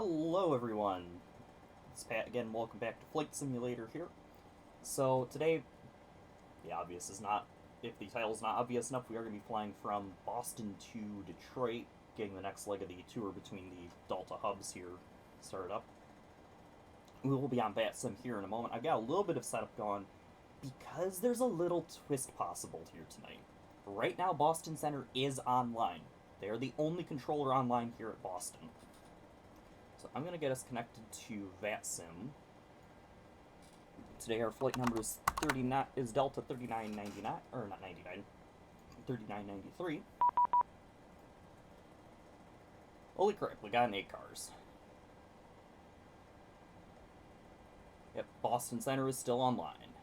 Hello everyone, it's Pat again, welcome back to Flight Simulator here. So today, if the title is not obvious enough, we are going to be flying from Boston to Detroit, getting the next leg of the tour between the Delta hubs here started up. We will be on VATSIM here in a moment. I've got a little bit of setup going because there's a little twist possible here tonight. Right now, Boston Center is online. They are the only controller online here at Boston. So I'm going to get us connected to VATSIM. Today our flight number is Delta 3999, or not 99, 3993. Holy crap, we got an ACARS. Yep, Boston Center is still online.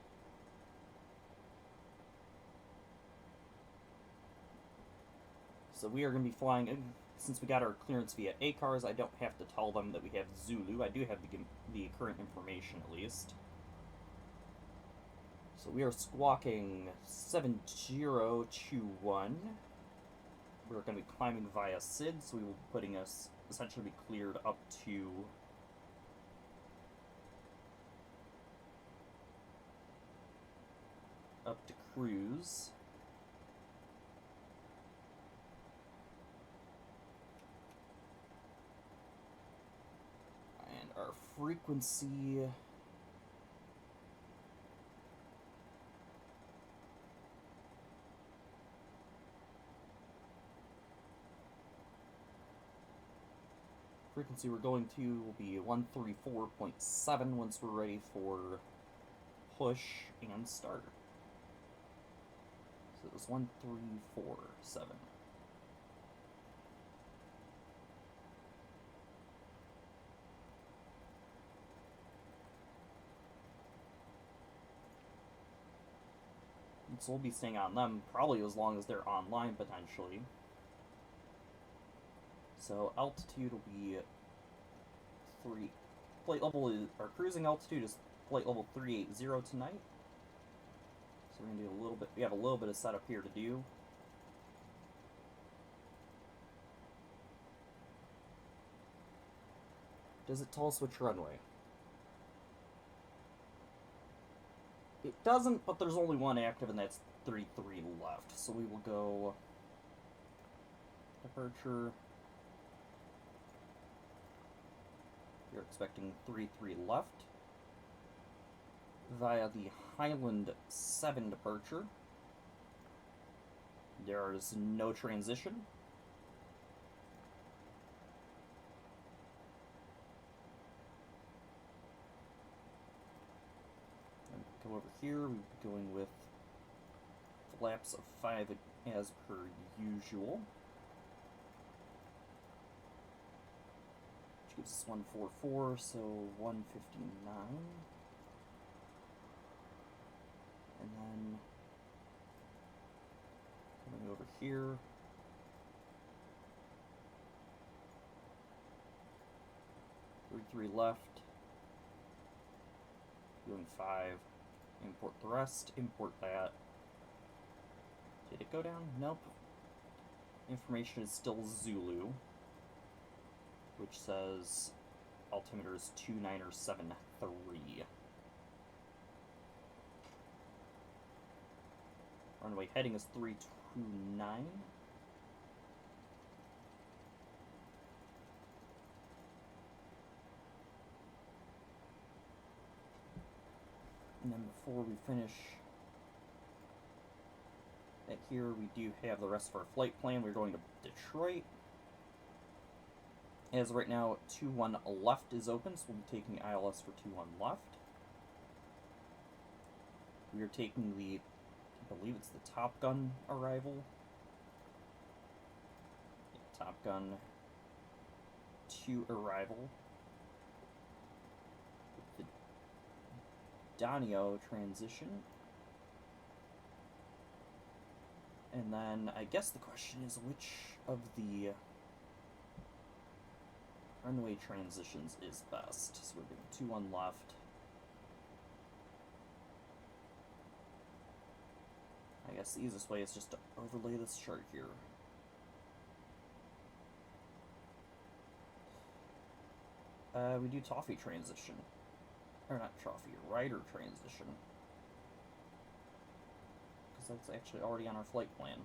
So we are going to be flying, since we got our clearance via ACARS, I don't have to tell them that we have Zulu. I do have the current information at least. So we are squawking 7021. We're going to be climbing via SID, so we will be putting us, essentially be cleared up to cruise. And our frequency... frequency we're going to will be 134.7 once we're ready for push and start. So it was 1347. And so we'll be staying on them probably as long as they're online potentially. So altitude will be our cruising altitude is flight level 380 tonight. So we're gonna do we have a little bit of setup here to do. Does it tell us which runway? It doesn't, but there's only one active and that's 33 left. So we will go departure. You're expecting 33 left via the Highland 7 departure. There is no transition. And come over here, we'll be going with flaps of 5 as per usual. Gives us 144, so 159. And then coming over here, three left, doing 5, import the rest, import that. Did it go down? Nope. Information is still Zulu, which says altimeter is 2973. Runway heading is 329. And then before we finish at here, we do have the rest of our flight plan. We're going to Detroit. As right now, 21 left is open, so we'll be taking ILS for 21 left. We are taking I believe it's the Top Gun arrival. Yeah, Top Gun 2 arrival. With the Donio transition. And then, I guess the question is which of the runway transitions is best. So we're doing 21 left. I guess the easiest way is just to overlay this chart here. We do toffee transition. Or not toffee, rider transition. Because that's actually already on our flight plan.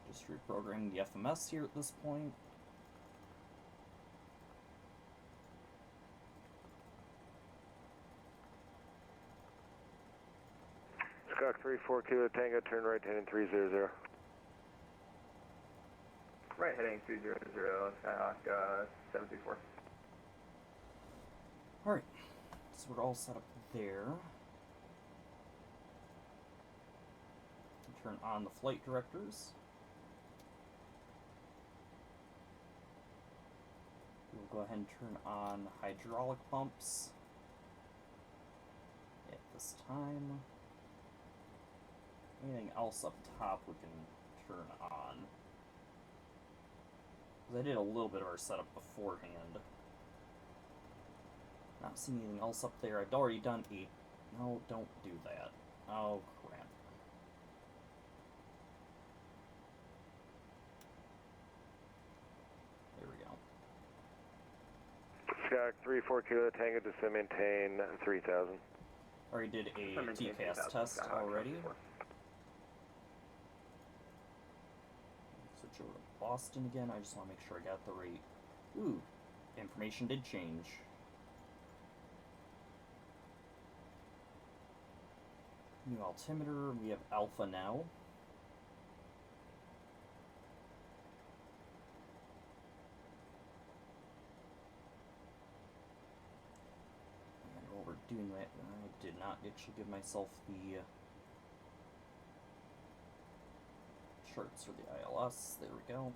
Just reprogramming the FMS here at this point. Skok 34 Kilo Tango, turn right heading 300. Right heading 300, Skyhawk 734. Alright, so we're all set up there. Turn on the flight directors. We'll go ahead and turn on hydraulic pumps at this time. Anything else up top we can turn on. Because I did a little bit of our setup beforehand. Not seeing anything else up there. I've already done a... No, don't do that. Oh, crap. There we go. Skok 34 Kilo Tango, just to maintain 3000. Already did a TCAS test already. Switch over to Boston again. I just want to make sure I got the right... Ooh, information did change. New altimeter, we have Alpha now. And while we're doing that, I did not actually give myself the charts for the ILS. There we go.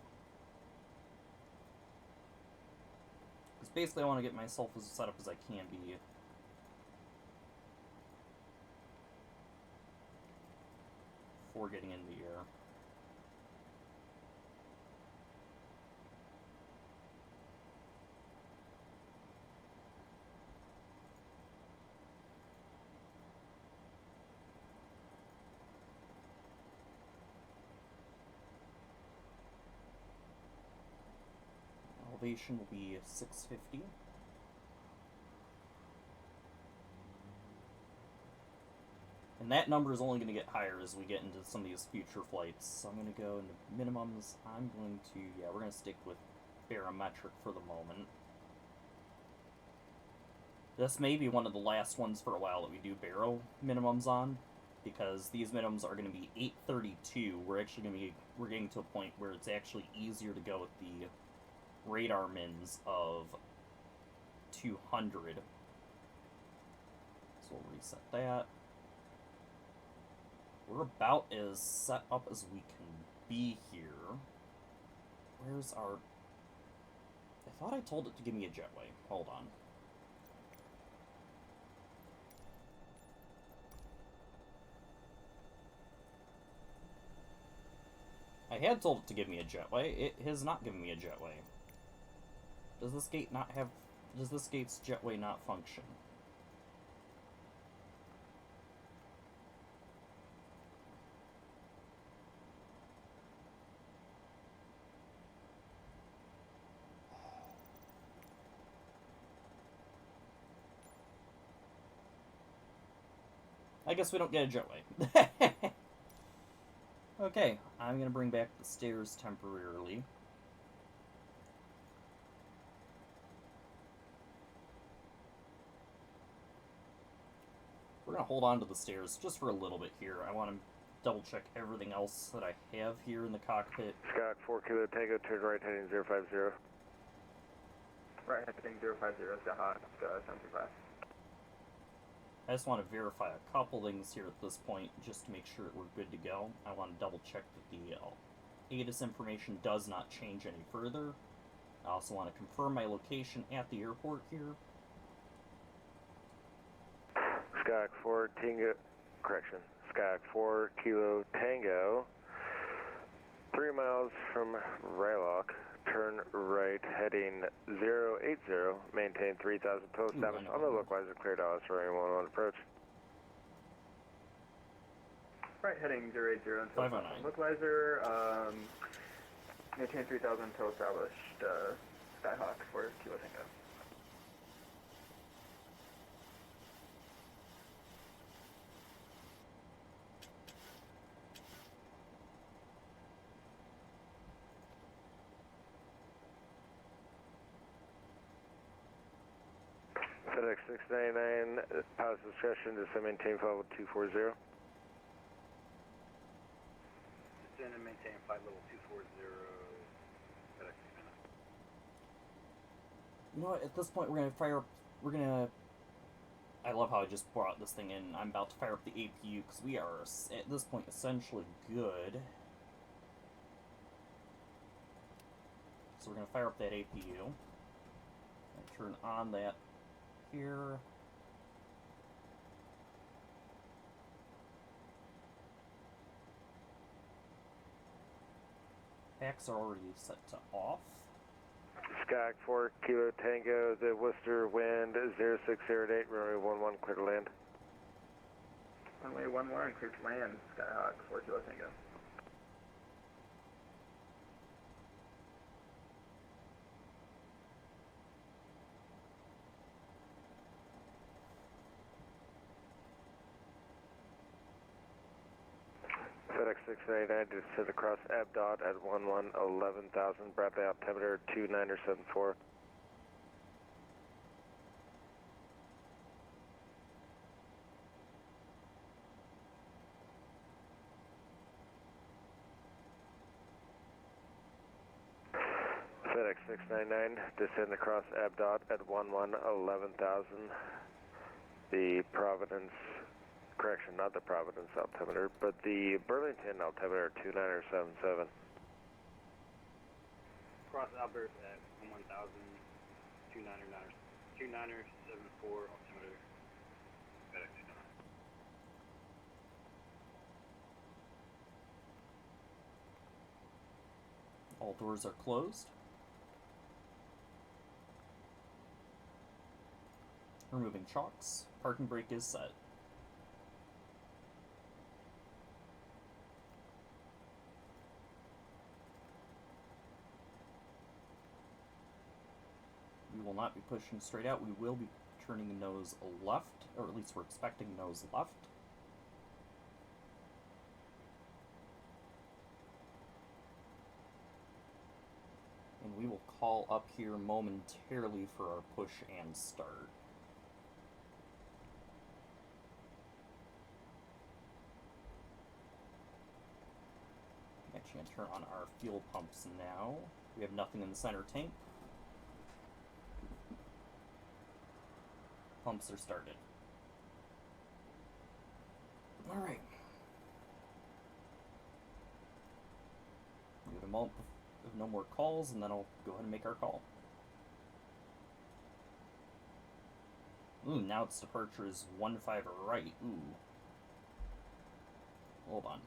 Because basically I want to get myself as set up as I can be. Before getting in the air. Elevation will be 650. And that number is only going to get higher as we get into some of these future flights. So I'm going to go into minimums. I'm going to, yeah, we're going to stick with barometric for the moment. This may be one of the last ones for a while that we do baro minimums on, because these minimums are going to be 832. We're actually going to be, we're getting to a point where it's actually easier to go with the radar mins of 200. So we'll reset that. We're about as set up as we can be here. Where's our... I thought I told it to give me a jetway. Hold on. I had told it to give me a jetway. It has not given me a jetway. Does this gate not have... Does this gate's jetway not function? I guess we don't get a jetway. Okay, I'm going to bring back the stairs temporarily. We're going to hold on to the stairs just for a little bit here. I want to double check everything else that I have here in the cockpit. Skok 4 Kilo Tango, turn right heading 050. Right heading 050, Skyhawk 735. I just want to verify a couple things here at this point, just to make sure that we're good to go. I want to double check that the ATIS information does not change any further. I also want to confirm my location at the airport here. Skyhawk 4 Tango, Skyhawk 4 Kilo Tango, 3 miles from Rylock, turn right heading 080, maintain 3000 total establish on the localizer, cleared out, runway 11 approach. Right heading 080 until 509. localizer, maintain 3000 until established, Skyhawk for Kilo Tango. FedEx 699, pilot's discretion to maintain level 240. Descend and maintain flight level 240, FedEx 699. You know what, at this point we're gonna I love how I just brought this thing in. I'm about to fire up the APU because we are, at this point, essentially good. So we're gonna fire up that APU. And turn on that here. Packs are already set to off. Skyhawk 4 Kilo Tango, the Worcester wind 0608, runway 11, clear to land. Runway 11, clear to land, Skyhawk 4 Kilo Tango. FedEx 699 to sit across Abdot at 11,000, Bradley altimeter 2974. FedEx 699, descend across Abdot at 11,000. The Providence, correction, not the Providence altimeter, but the Burlington altimeter 2977. Cross Albert at 1000, 2974, altimeter, FedEx 699. All doors are closed. Removing chocks. Parking brake is set. We will not be pushing straight out. We will be turning nose left, or at least we're expecting nose left. And we will call up here momentarily for our push and start. Actually, I'm going to turn on our fuel pumps now. We have nothing in the center tank. Pumps are started. Alright. Give it a moment if no more calls, and then I'll go ahead and make our call. Ooh, now its departure is 15 right. Ooh. Hold on.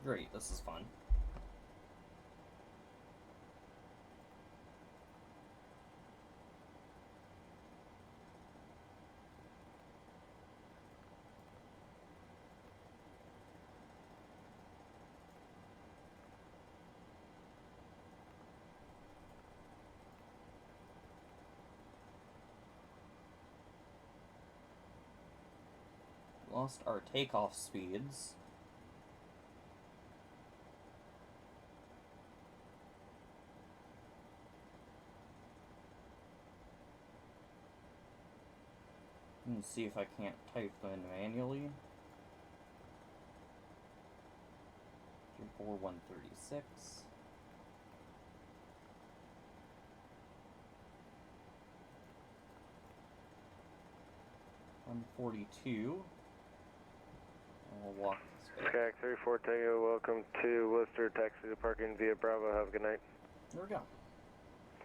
Great, this is fun. lost our takeoff speeds. Let's see if I can't type in manually. 34136. $142. I'll walk this back. Skyhawk 34 Tango, welcome to Worcester. Taxi to parking via Bravo. Have a good night. There we go.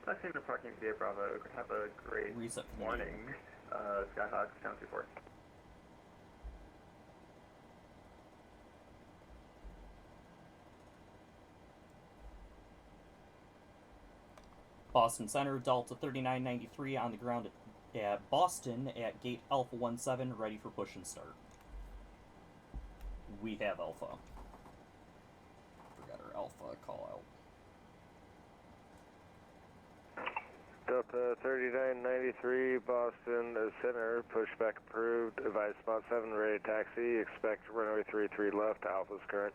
Taxiing to parking via Bravo. Have a great Reset for the morning. Skyhawk, Town 24. Boston Center, Delta 3993 on the ground at Boston at gate Alpha 17, ready for push and start. We have Alpha. Forgot our Alpha call out. Delta 3993, Boston Center, pushback approved. Advise spot 7, ready taxi. Expect runway 33 left, Alpha's current.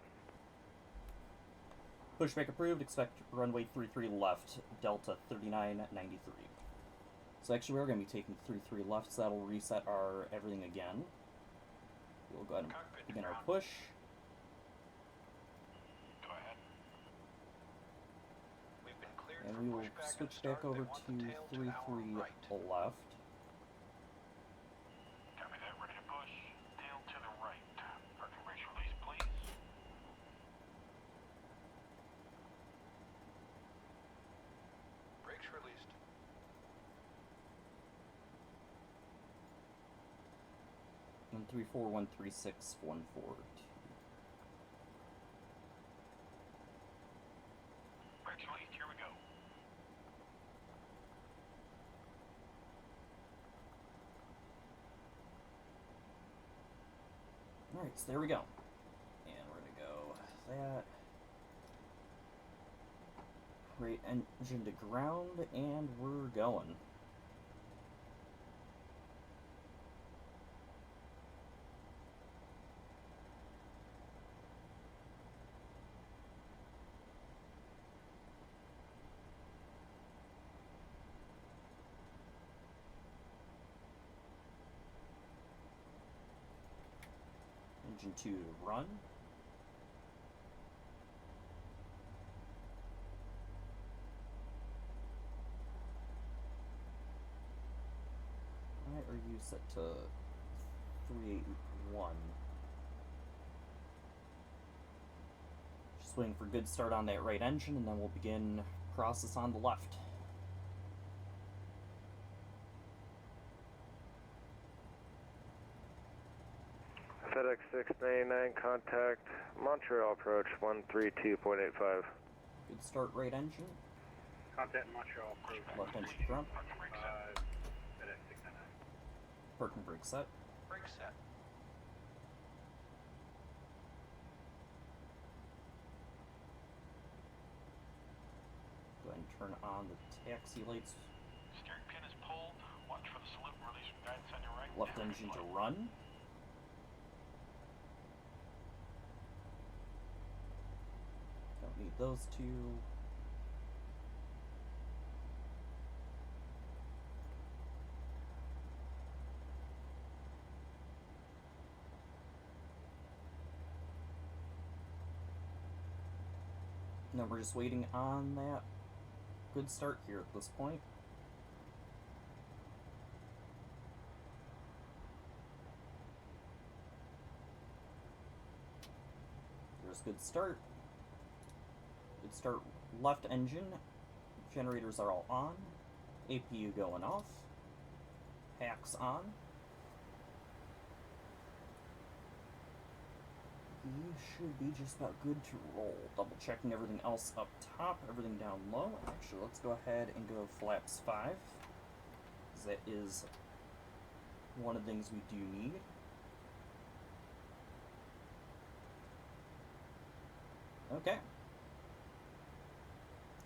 Pushback approved, expect runway 33 left, Delta 3993. So actually we're going to be taking 33 left, so that'll reset our everything again. We'll go ahead and begin our push. Go ahead. We've been cleared And for we will pushback switch and back start. over They want to the tail to our 33 right. left. Copy that, ready to push. Tail to the right. Parking brakes release, please. Brakes released. And 3413614. Brakes released, here we go. Alright, so there we go. And we're gonna go that. Right engine to ground, and we're going. Engine 2 to run. Alright, are you set to 381? Just waiting for good start on that right engine, and then we'll begin process on the left. FedEx 699, contact Montreal approach 132.85. Good start right engine, Contact Montreal approach. left engine to ground, Parking brake set. FedEx 699. parking brake set. Brake set. Go ahead and turn on the taxi lights. Steering pin is pulled. Watch for the salute and release from guidance on your right. Left engine to run. Don't need those two. Now we're just waiting on that good start here at this point. There's good start. Good start left engine. Generators are all on. APU going off. Packs on. You should be just about good to roll. Double checking everything else up top, everything down low. Actually, let's go ahead and go flaps 5. 'Cause that is one of the things we do need. Okay.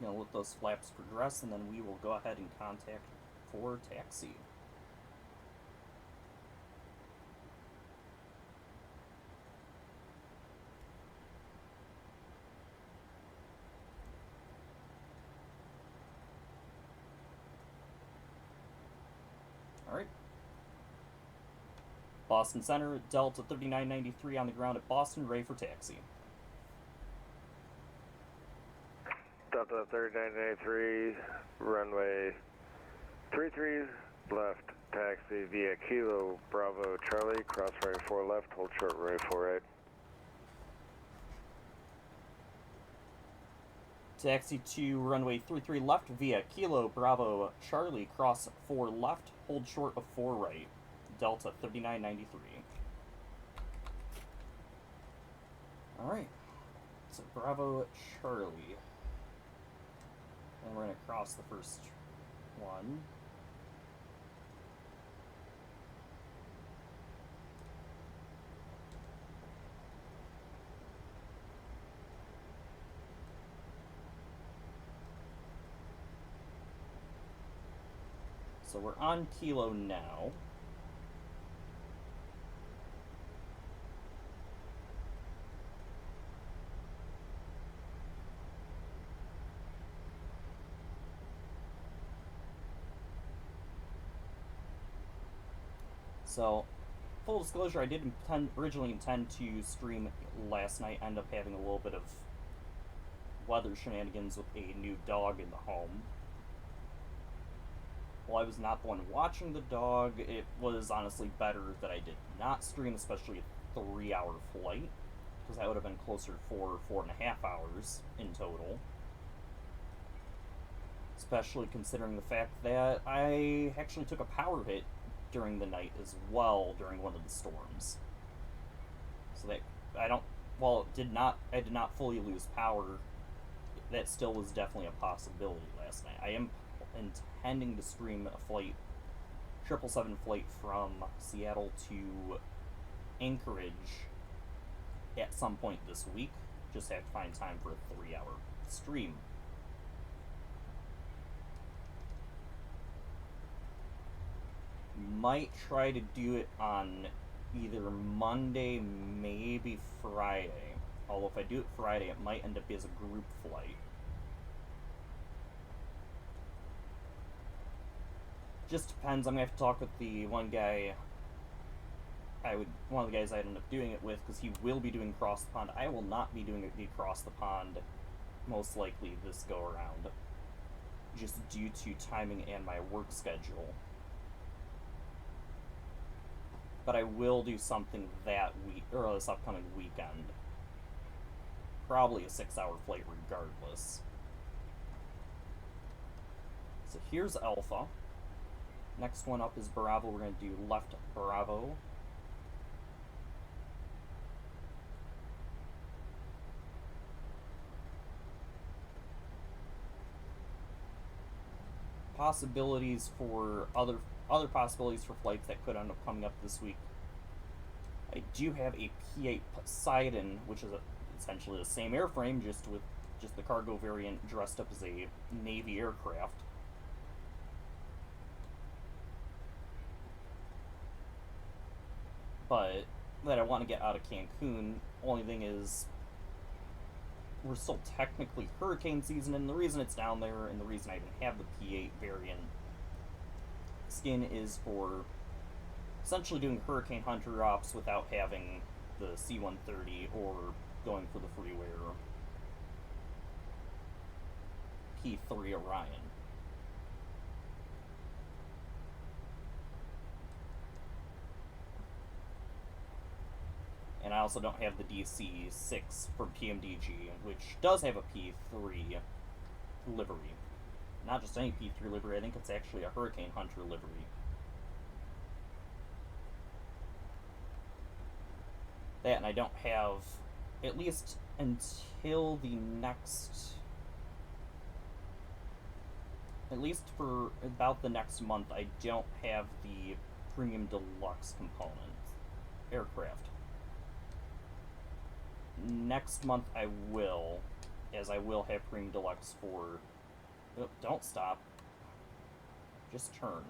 Gonna let those flaps progress, and then we will go ahead and contact for taxi. Alright. Boston Center, Delta 3993 on the ground at Boston, ready for taxi. Delta 3993, runway 33 left, taxi via Kilo Bravo Charlie, cross runway 4 left, hold short runway 4 right. Taxi to runway 33 left via Kilo Bravo Charlie, cross 4 left, hold short of 4 right. Delta 3993. Alright. So Bravo Charlie. And we're going to cross the first one. So we're on Kilo now. So, full disclosure, I did originally intend to stream last night, end up having a little bit of weather shenanigans with a new dog in the home. While I was not the one watching the dog, it was honestly better that I did not stream, especially a 3-hour flight, because that would have been closer to 4.5 hours in total. Especially considering the fact that I actually took a power hit during the night as well during one of the storms. So that I did not fully lose power. That still was definitely a possibility last night. I am intending to stream a flight, 777 flight from Seattle to Anchorage at some point this week. Just have to find time for a 3-hour stream. Might try to do it on either Monday, maybe Friday. Although if I do it Friday, it might end up as a group flight. Just depends. I'm gonna have to talk with the one guy. One of the guys I'd end up doing it with, because he will be doing cross the pond. I will not be doing the cross the pond, most likely this go around, just due to timing and my work schedule. But I will do something that week, or this upcoming weekend. Probably a 6-hour flight regardless. So here's Alpha. Next one up is Bravo. We're going to do left Bravo. Possibilities for other possibilities for flights that could end up coming up this week. I do have a P-8 Poseidon, which is essentially the same airframe, just with the cargo variant dressed up as a Navy aircraft. But that I want to get out of Cancun. Only thing is, we're still technically hurricane season, and the reason it's down there, and the reason I even have the P-8 variant skin is for essentially doing Hurricane Hunter ops without having the C-130 or going for the freeware P-3 Orion. And I also don't have the DC-6 from PMDG, which does have a P-3 livery. Not just any P-3 livery, I think it's actually a Hurricane Hunter livery. That, and I don't have, at least until the next, at least for about the next month, I don't have the Premium Deluxe component aircraft. Next month I will, as I will have Premium Deluxe for... Oh, don't stop. Just turn.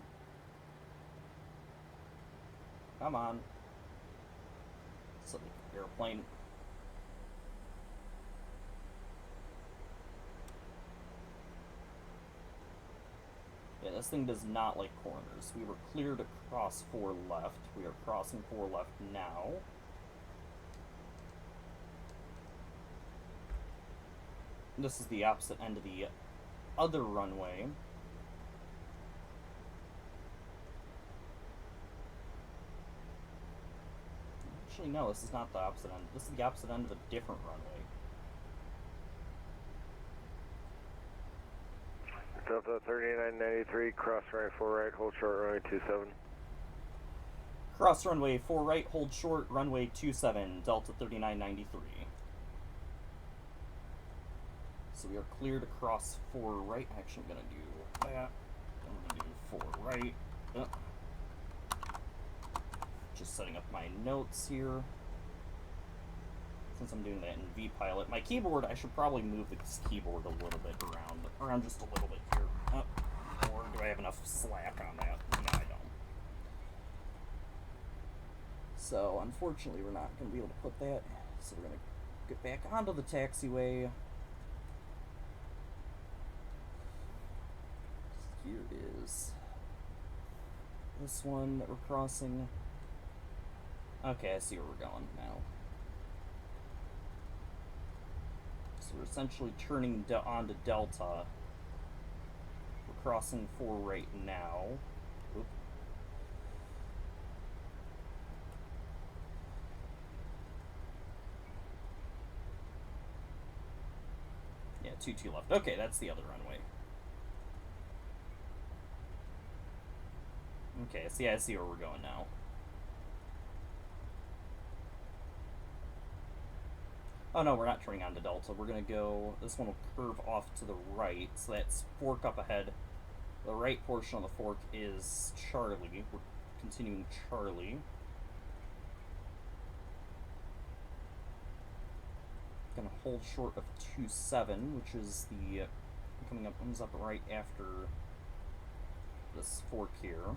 Come on. Silly airplane. Yeah, this thing does not like corners. We were clear to cross 4 left. We are crossing 4 left now. This is the opposite end of the other runway. Actually, no, this is not the opposite end. This is the opposite end of a different runway. Delta 3993, cross runway 4 right, hold short runway 27. Cross runway 4 right, hold short, runway 27, Delta 3993. So we are clear to cross 4 right. Actually, I'm going to do that. I'm going to do 4 right. Just setting up my notes here. Since I'm doing that in VPilot. My keyboard, I should probably move this keyboard a little bit around just a little bit here. Or do I have enough slack on that? No, I don't. So, unfortunately, we're not going to be able to put that. So we're going to get back onto the taxiway. Here is this one that we're crossing. Okay, I see where we're going now. So we're essentially turning onto Delta. We're crossing 4 right now. Oop. Yeah, 2 left. Okay, that's the other runway. Okay, see, I see where we're going now. Oh no, we're not turning on to Delta. We're gonna go, this one will curve off to the right, so that's fork up ahead. The right portion of the fork is Charlie. We're continuing Charlie. Gonna hold short of 27, which is the, comes up right after this fork here.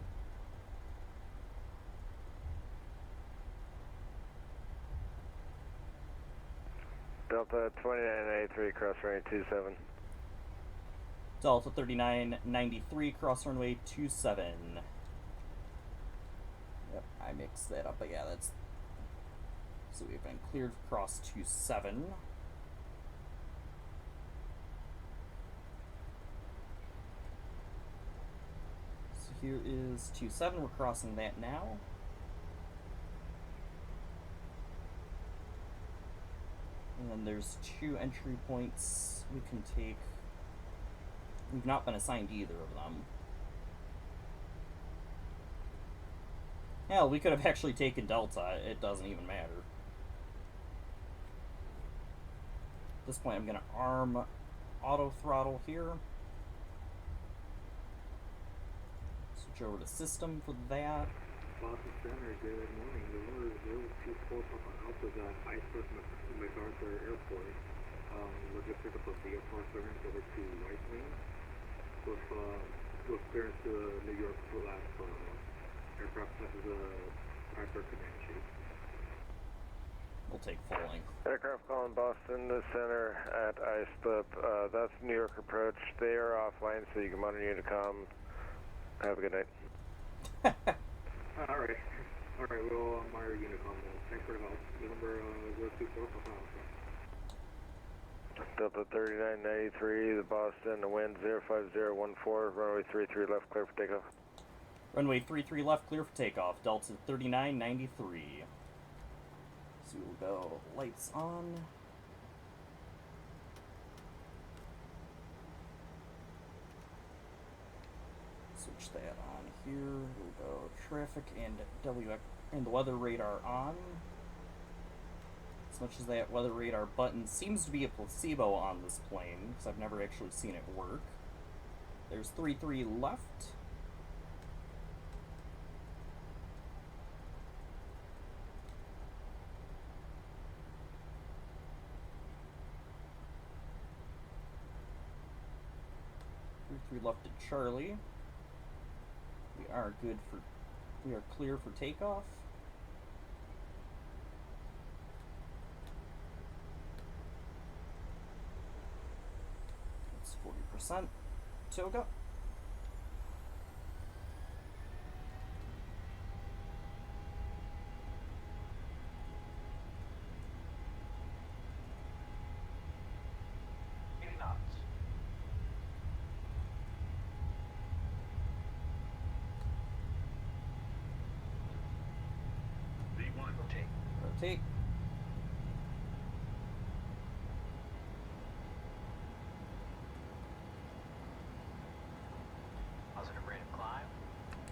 Delta 2993, cross runway 27. Delta 3993, cross runway 27. Yep, I mixed that up, but yeah, that's... So we've been cleared for cross 27. So here is 27, we're crossing that now. And then there's 2 entry points we can take. We've not been assigned either of them. Hell, we could have actually taken Delta. It doesn't even matter. At this point, I'm going to arm auto throttle here. Switch over to system for that. Boston Center, good morning. The order is 024 Papa Alpha got Iceberg MacArthur Airport. We'll just pick up a VFR clearance over to White Wing with clearance to New York for last aircraft passes Iceberg Command Chief. We'll take full length. Aircraft calling Boston to center at ISPIP. That's New York approach. They are offline, so you can monitor Unicom. Have a good night. Alright, we'll monitor Unicom then. Thanks for the help. Number 024 Papa Alpha. Delta 3993, the Boston, the wind 05014, runway 33 left, clear for takeoff. Runway 33 left, clear for takeoff. Delta 3993. So we'll go lights on. Switch that on here. We'll go traffic and and the weather radar on. As much as that weather radar button seems to be a placebo on this plane, because I've never actually seen it work. There's 33 left. We left to Charlie. We are clear for takeoff. It's 40%. Toga. rotate. Positive rate of climb.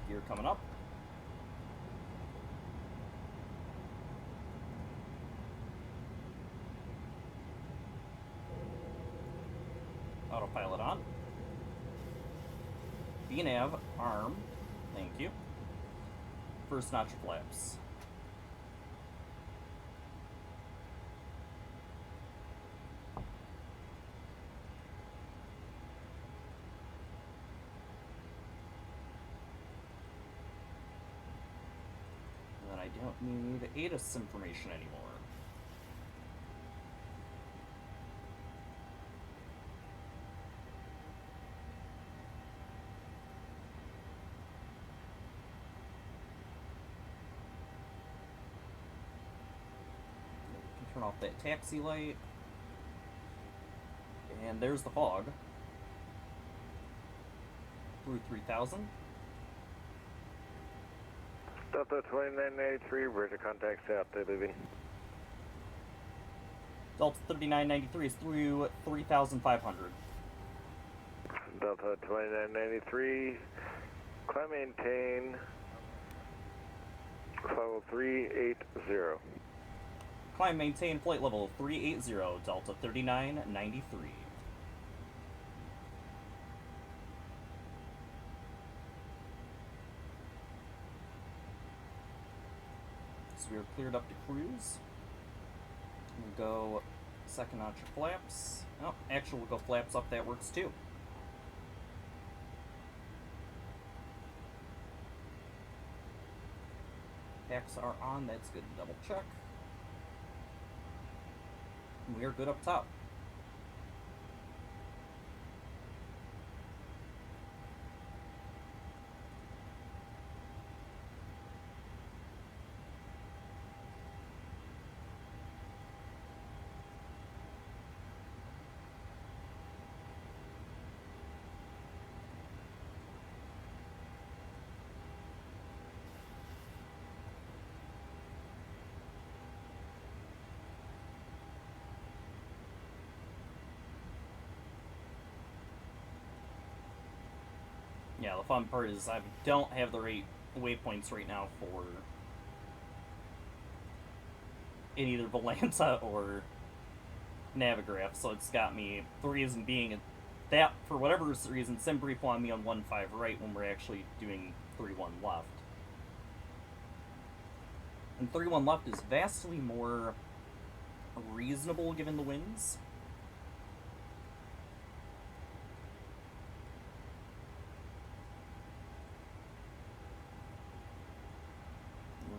Gear coming up. Autopilot on. VNav, arm. Thank you. First notch of flaps. And then I don't need ATIS information anymore. Turn off that taxi light. And there's the fog. Through 3000. Delta 2993, bridge of contact south, they're leaving. Delta 3993 is through 3500. Delta 2993, climb maintain, level 380. Climb maintain flight level 380, Delta 3993. So we are cleared up to cruise. We'll go second notch of flaps. Oh, actually we'll go flaps up, that works too. Packs are on, that's good to double check. We are good up top. Yeah, the fun part is I don't have the right waypoints right now for in either Volanta or Navigraph, so it's got me, the reason being that, for whatever reason, SimBrief wanted me on 1-5 right when we're actually doing 3-1 left. And 3-1 left is vastly more reasonable given the winds.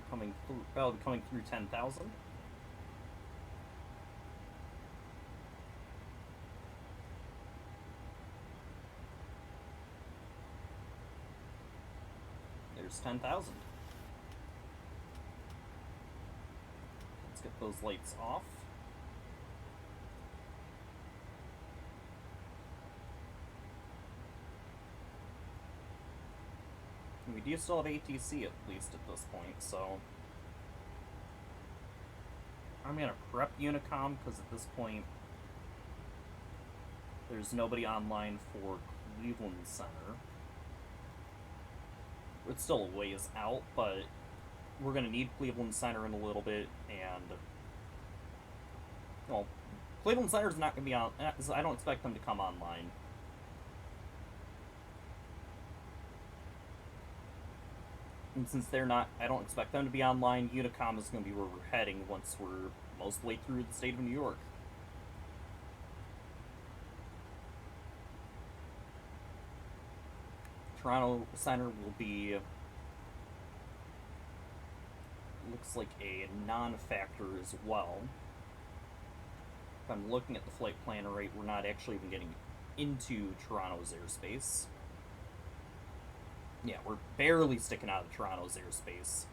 Coming through, well, coming through 10,000. There's 10,000. Let's get those lights off. We do still have ATC at least at this point, so I'm gonna prep Unicom because at this point there's nobody online for Cleveland Center. It's still a ways out, but we're gonna need Cleveland Center in a little bit, and well, Cleveland Center's not gonna be on. I don't expect them to come online. And since they're not, I don't expect them to be online, Unicom is going to be where we're heading once we're most way through the state of New York. Toronto Center will be, looks like a non-factor as well. If I'm looking at the flight plan right, we're not actually even getting into Toronto's airspace. Yeah, we're barely sticking out of Toronto's airspace.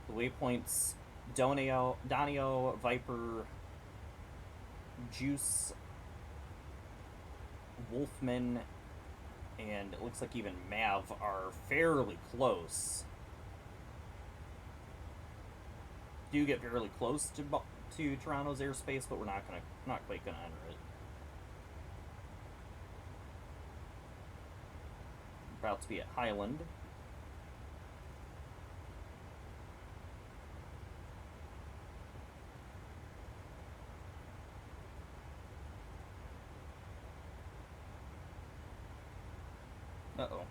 The waypoints, Donio, Viper, Juice, Wolfman, and it looks like even Mav are fairly close do get fairly close to Toronto's airspace, but we're not quite gonna enter it. About to be at Highland. Uh-oh.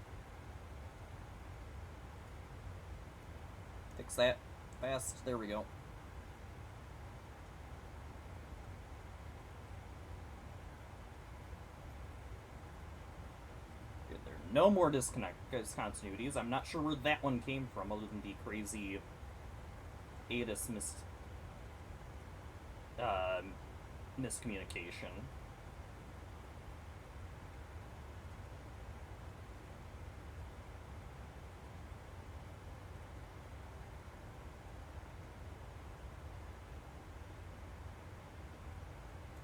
Fix that fast. There we go. Good, there are no more discontinuities. I'm not sure where that one came from, other than the crazy ATIS miscommunication.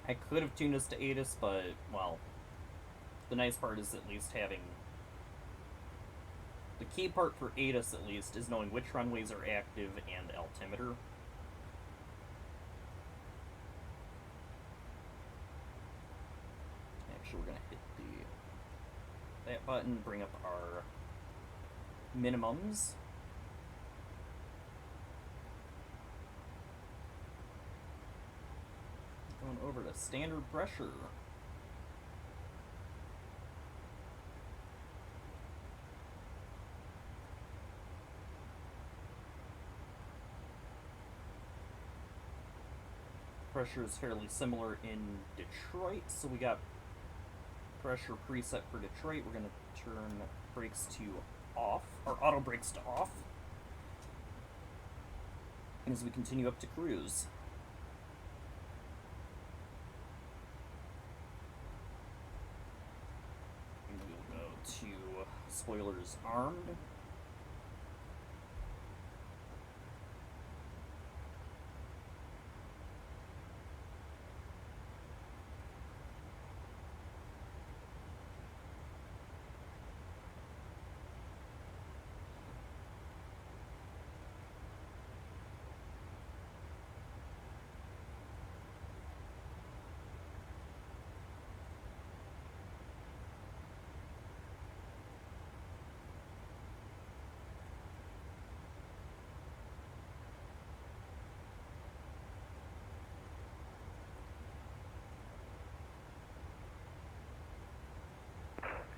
I could have tuned us to ATIS, but, well, the nice part is at least having... The key part for ATIS, at least, is knowing which runways are active and altimeter. Actually, we're going to hit that button, bring up our minimums. Going over to standard pressure. Pressure is fairly similar in Detroit, so we got pressure preset for Detroit. We're going to turn brakes to off, or auto brakes to off, as we continue up to cruise. To spoilers armed.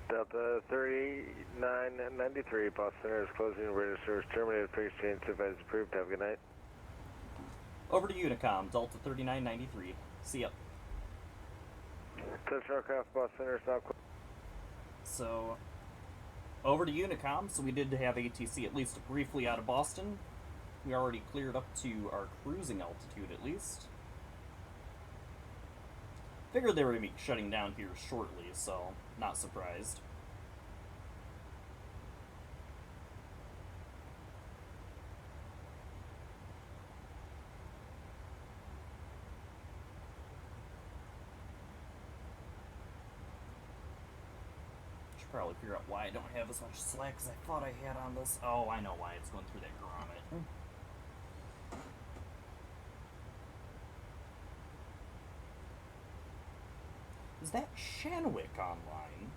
Delta 3993, Boston Center is closing, register is terminated, for exchange device approved. Have a good night. Over to Unicom, Delta 3993. See ya. Touch aircraft, Boston Center is now closed. So, over to Unicom, so we did have ATC at least briefly out of Boston. We already cleared up to our cruising altitude at least. Figured they were going to be shutting down here shortly, so not surprised. Should probably figure out why I don't have as much slack as I thought I had on this. Oh, I know why it's going through that grommet. Is that Shanwick online?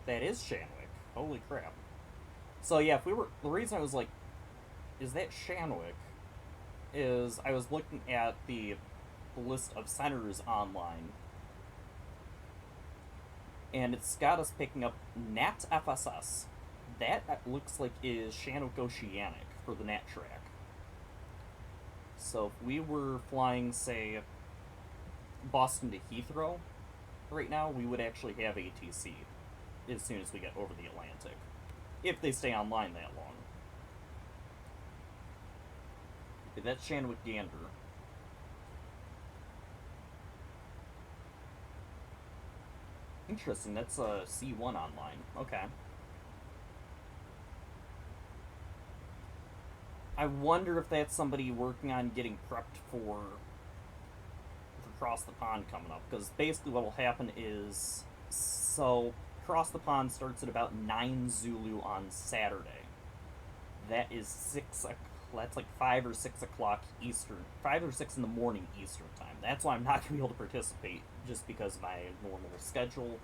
That is Shanwick. Holy crap. So yeah, if we were... The reason I was like, is that Shanwick? Is I was looking at the list of centers online. And it's got us picking up NAT FSS. That looks like is Shanwick Oceanic for the NAT track. So if we were flying, say, Boston to Heathrow right now, we would actually have ATC as soon as we get over the Atlantic, if they stay online that long. Okay, that's Shanwick Gander. Interesting, that's a C1 online. Okay. I wonder if that's somebody working on getting prepped for Cross the Pond coming up, because basically what will happen is, so Cross the Pond starts at about 9 Zulu on Saturday. That is 6 that's like 5 or 6 o'clock Eastern, 5 or 6 in the morning Eastern time. That's why I'm not going to be able to participate, just because of my normal schedule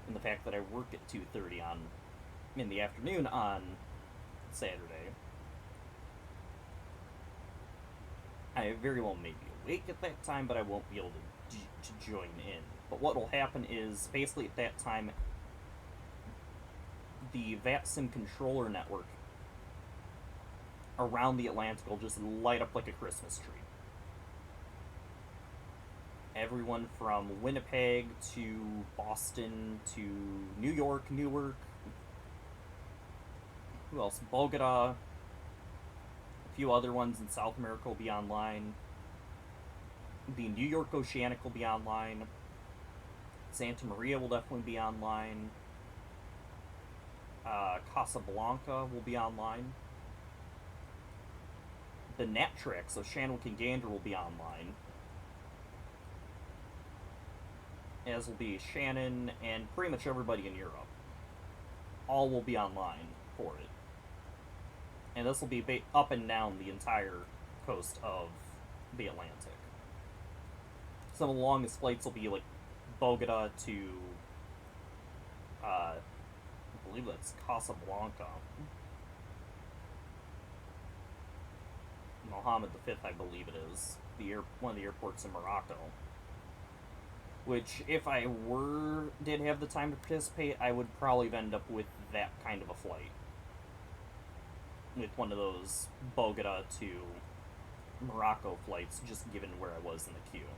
and the fact that I work at 2:30 in the afternoon on Saturday. I very well may be awake at that time, but I won't be able to join in. But what will happen is, basically at that time, the VATSIM controller network around the Atlantic will just light up like a Christmas tree. Everyone from Winnipeg to Boston to New York, Newark, who else? Bogota, a few other ones in South America will be online. The New York Oceanic will be online. Santa Maria will definitely be online. Casablanca will be online. The Natrix, so Shanwick and Gander, will be online. As will be Shannon and pretty much everybody in Europe. All will be online for it. And this will be up and down the entire coast of the Atlantic. Some of the longest flights will be like Bogota to, I believe that's Casablanca. Mohammed V, I believe it is. One of the airports in Morocco. Which, if I did have the time to participate, I would probably end up with that kind of a flight. With one of those Bogota to Morocco flights, just given where I was in the queue.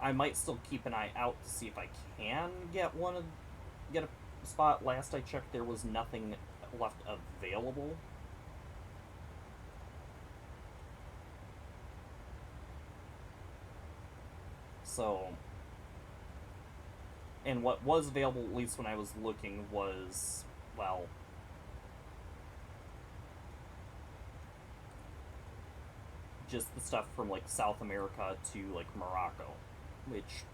I might still keep an eye out to see if I can get a spot. Last I checked, there was nothing left available. So, and what was available, at least when I was looking, was, well, just the stuff from, like, South America to, like, Morocco, which,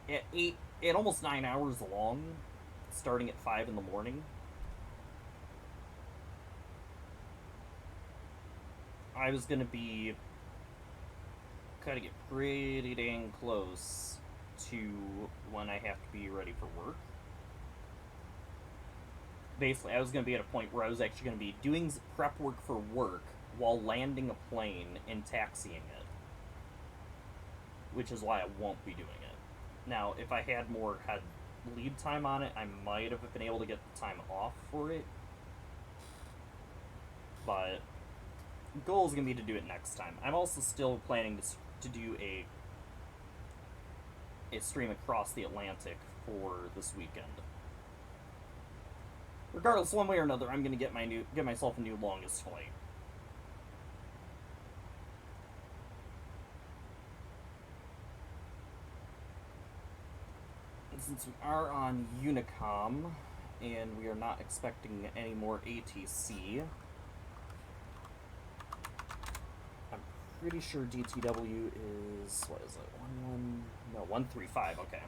at almost 9 hours long, starting at 5 in the morning, I was gonna be kind of get pretty dang close to when I have to be ready for work. Basically, I was going to be at a point where I was actually going to be doing prep work for work while landing a plane and taxiing it. Which is why I won't be doing it. Now, if I had lead time on it, I might have been able to get the time off for it. But the goal is going to be to do it next time. I'm also still planning to do a stream across the Atlantic for this weekend. Regardless, one way or another, I'm going to get myself a new longest flight. And since we are on Unicom, and we are not expecting any more ATC, pretty sure DTW is, what is it, 135, okay.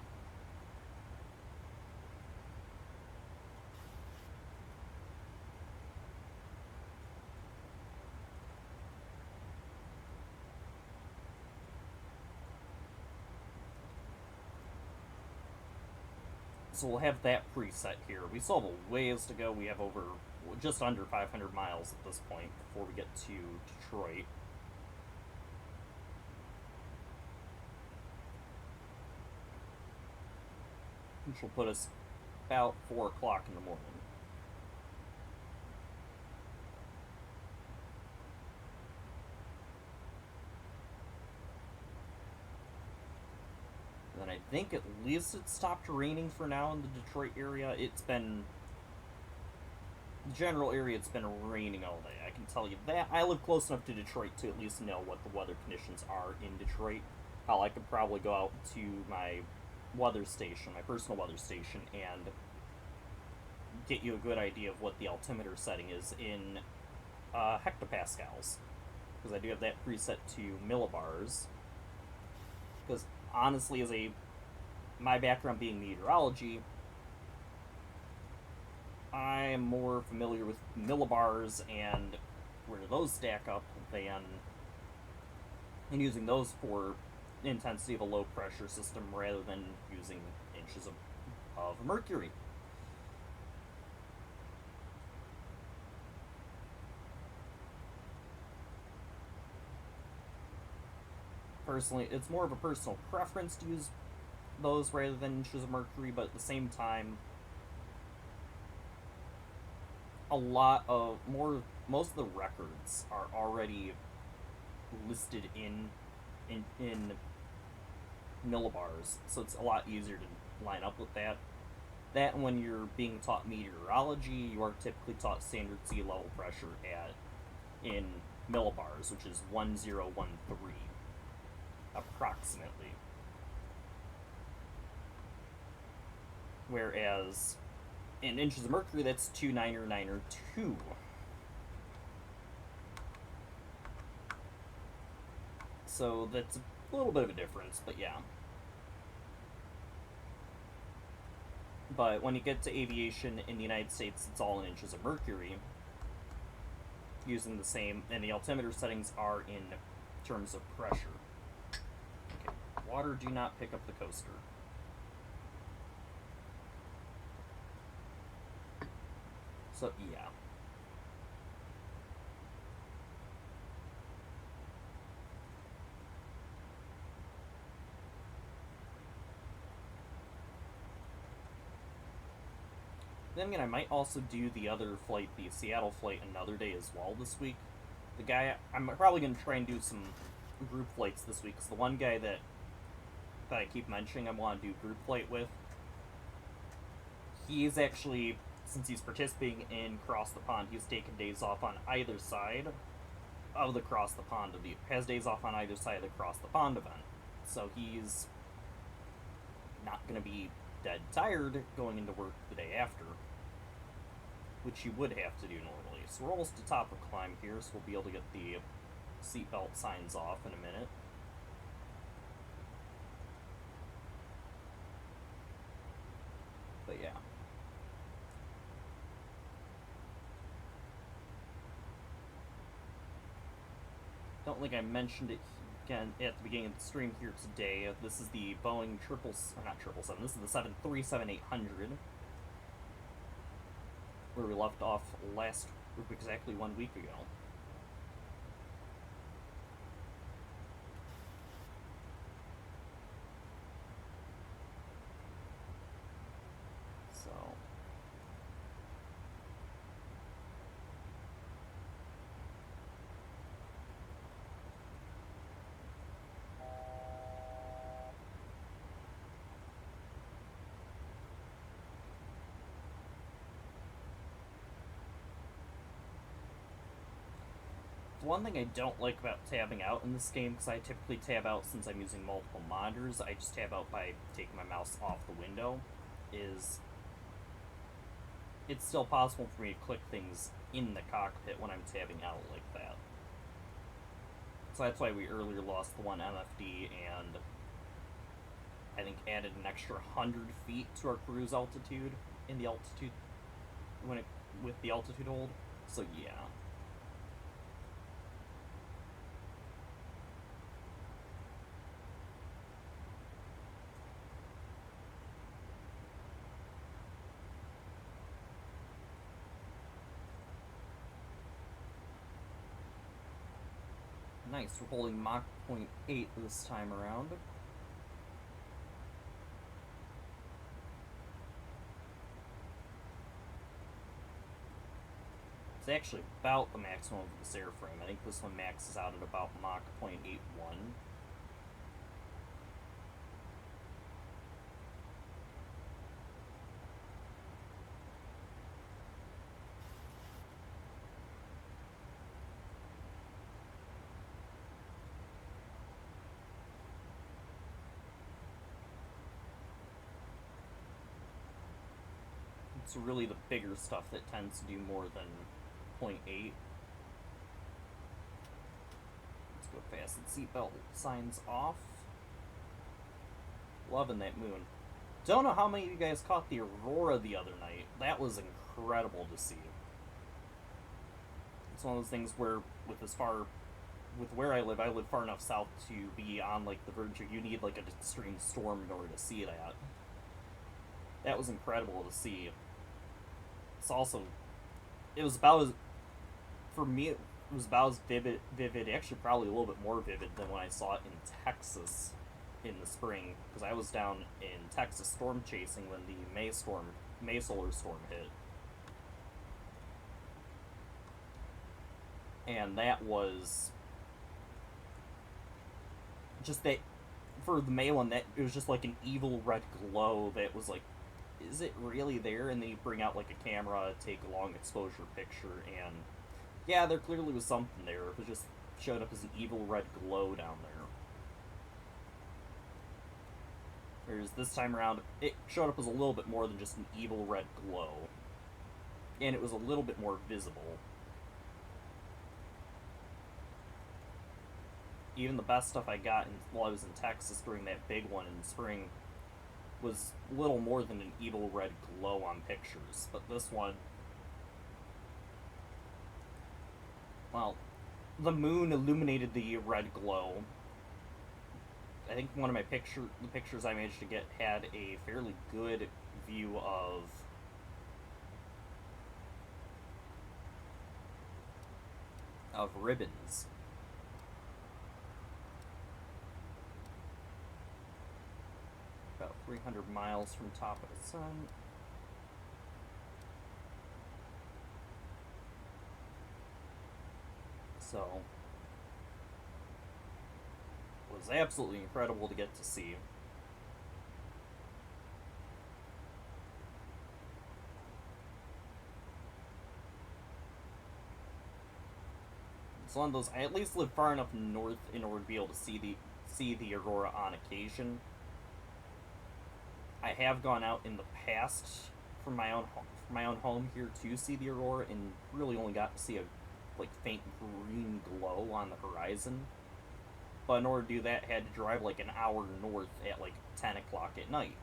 So we'll have that preset here. We still have a ways to go. We have just under 500 miles at this point before we get to Detroit. Which will put us about 4 o'clock in the morning. And then I think at least it stopped raining for now in the Detroit area. The general area, it's been raining all day. I can tell you that. I live close enough to Detroit to at least know what the weather conditions are in Detroit. How I could probably go out to my weather station, my personal weather station, and get you a good idea of what the altimeter setting is in hectopascals, because I do have that preset to millibars. Because honestly, my background being meteorology, I am more familiar with millibars and where those stack up than and using those for intensity of a low pressure system rather than using inches of mercury. Personally, it's more of a personal preference to use those rather than inches of mercury, but at the same time, most of the records are already listed in millibars, so it's a lot easier to line up with that. That, and when you're being taught meteorology, you are typically taught standard sea level pressure in millibars, which is 1013, approximately. Whereas in inches of mercury, that's 29992. So that's a little bit of a difference, but yeah. But when you get to aviation in the United States, it's all in inches of mercury, using the same, and the altimeter settings are in terms of pressure. Okay, water, do not pick up the coaster. So, yeah. Then again, I might also do the other flight, the Seattle flight, another day as well this week. The guy, I'm probably going to try and do some group flights this week, because the one guy that I keep mentioning I want to do group flight with, he's actually, since he's participating in Cross the Pond, he's taken days off on either side of the Cross the Pond event. Has days off on either side of the Cross the Pond event. So he's not going to be dead tired going into work the day after, which you would have to do normally. So we're almost to top of climb here, so we'll be able to get the seatbelt signs off in a minute. But yeah. Don't think I mentioned it again at the beginning of the stream here today. This is the Boeing not 777, this is the 737-800, where we left off last exactly 1 week ago. So one thing I don't like about tabbing out in this game, because I typically tab out since I'm using multiple monitors, I just tab out by taking my mouse off the window, is it's still possible for me to click things in the cockpit when I'm tabbing out like that. So that's why we earlier lost the one MFD and I think added an extra 100 feet to our cruise altitude in the altitude with the altitude hold. So yeah. Nice, we're holding Mach 0.8 this time around. It's actually about the maximum of this airframe. I think this one maxes out at about Mach 0.81. It's really the bigger stuff that tends to do more than 0.8. Let's go fast and seatbelt signs off. Loving that moon. Don't know how many of you guys caught the aurora the other night. That was incredible to see. It's one of those things where, with where I live far enough south to be on, like, the verge of, you need, like, an extreme storm in order to see that. That was incredible to see. It's also, it was about as, for me, it was about as vivid, actually probably a little bit more vivid than when I saw it in Texas in the spring, because I was down in Texas storm chasing when the May solar storm hit. And that was just that, for the May one, that it was just like an evil red glow that was like, is it really there? And then you bring out like a camera, take a long exposure picture, and yeah, there clearly was something there. It just showed up as an evil red glow down there. Whereas this time around, it showed up as a little bit more than just an evil red glow. And it was a little bit more visible. Even the best stuff I got while I was in Texas during that big one in spring was little more than an evil red glow on pictures. But this one, well, the moon illuminated the red glow. I think one of the pictures I managed to get had a fairly good view of ribbons. About 300 miles from top of the sun. So, it was absolutely incredible to get to see. It's one of those, I at least live far enough north in order to be able to see the aurora on occasion. I have gone out in the past from my own home here to see the aurora, and really only got to see a like faint green glow on the horizon. But in order to do that, I had to drive like an hour north at like 10 o'clock at night.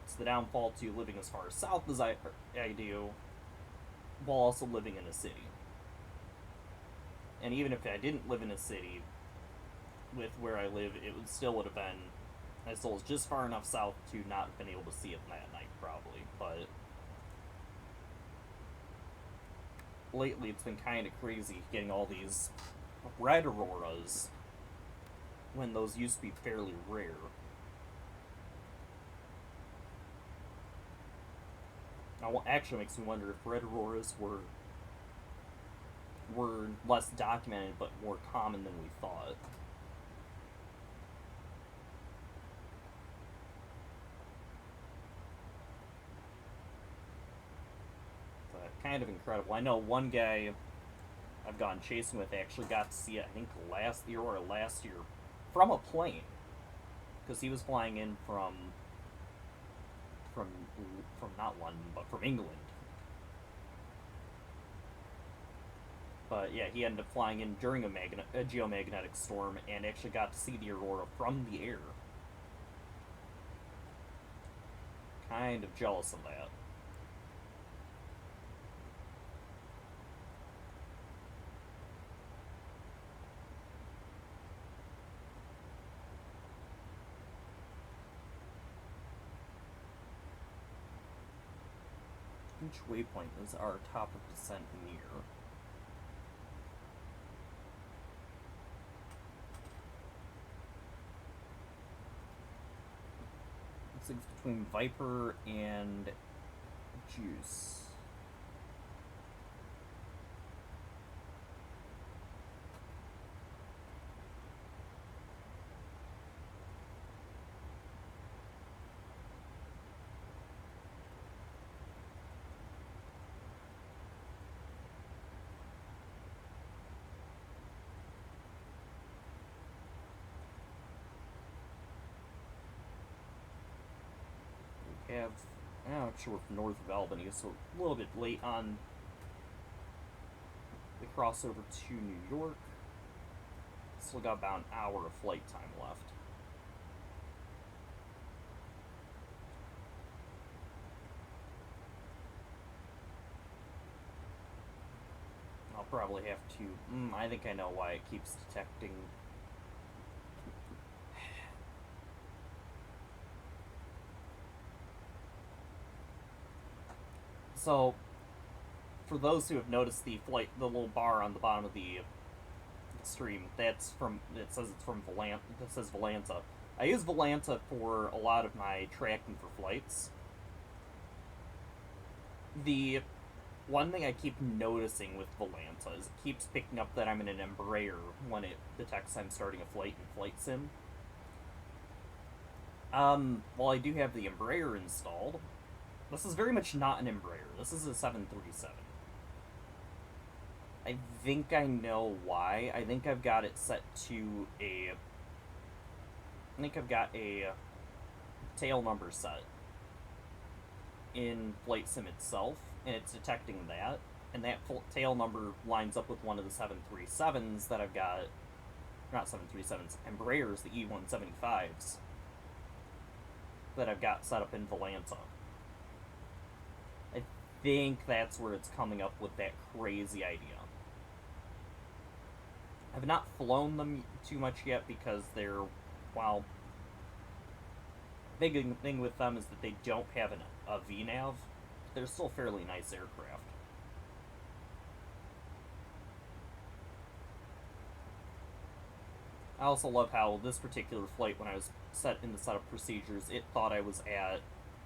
It's the downfall to living as far south as I do, while also living in a city. And even if I didn't live in a city, with where I live, it would have been, I still was just far enough south to not have been able to see it that night, probably. But lately it's been kind of crazy getting all these red auroras when those used to be fairly rare. Now, actually makes me wonder if red auroras were less documented but more common than we thought. Kind of incredible. I know one guy I've gone chasing with actually got to see it, I think the aurora last year, from a plane, because he was flying in from not London, but from England. But yeah, he ended up flying in during a geomagnetic storm and actually got to see the aurora from the air. Kind of jealous of that. Each waypoint is our top of descent near. Looks like it's between Viper and Juice. I'm not sure if north of Albany, so a little bit late on the crossover to New York. Still got about an hour of flight time left. I'll probably have to... I think I know why it keeps detecting... So, for those who have noticed the little bar on the bottom of the stream, that's from, it says it's from Volanta, it says Volanta. I use Volanta for a lot of my tracking for flights. The one thing I keep noticing with Volanta is it keeps picking up that I'm in an Embraer when it detects I'm starting a flight in Flight Sim. While I do have the Embraer installed, this is very much not an Embraer. This is a 737. I think I know why. I think I've got it set to a... I think I've got a tail number set in Flight Sim itself, and it's detecting that, and that tail number lines up with one of the 737s that I've got... Not 737s, Embraers, the E175s, that I've got set up in Volanta. I think that's where it's coming up with that crazy idea. I've not flown them too much yet because they're, well, big thing with them is that they don't have a VNav. They're still fairly nice aircraft. I also love how this particular flight, when I was set in the setup procedures, it thought I was at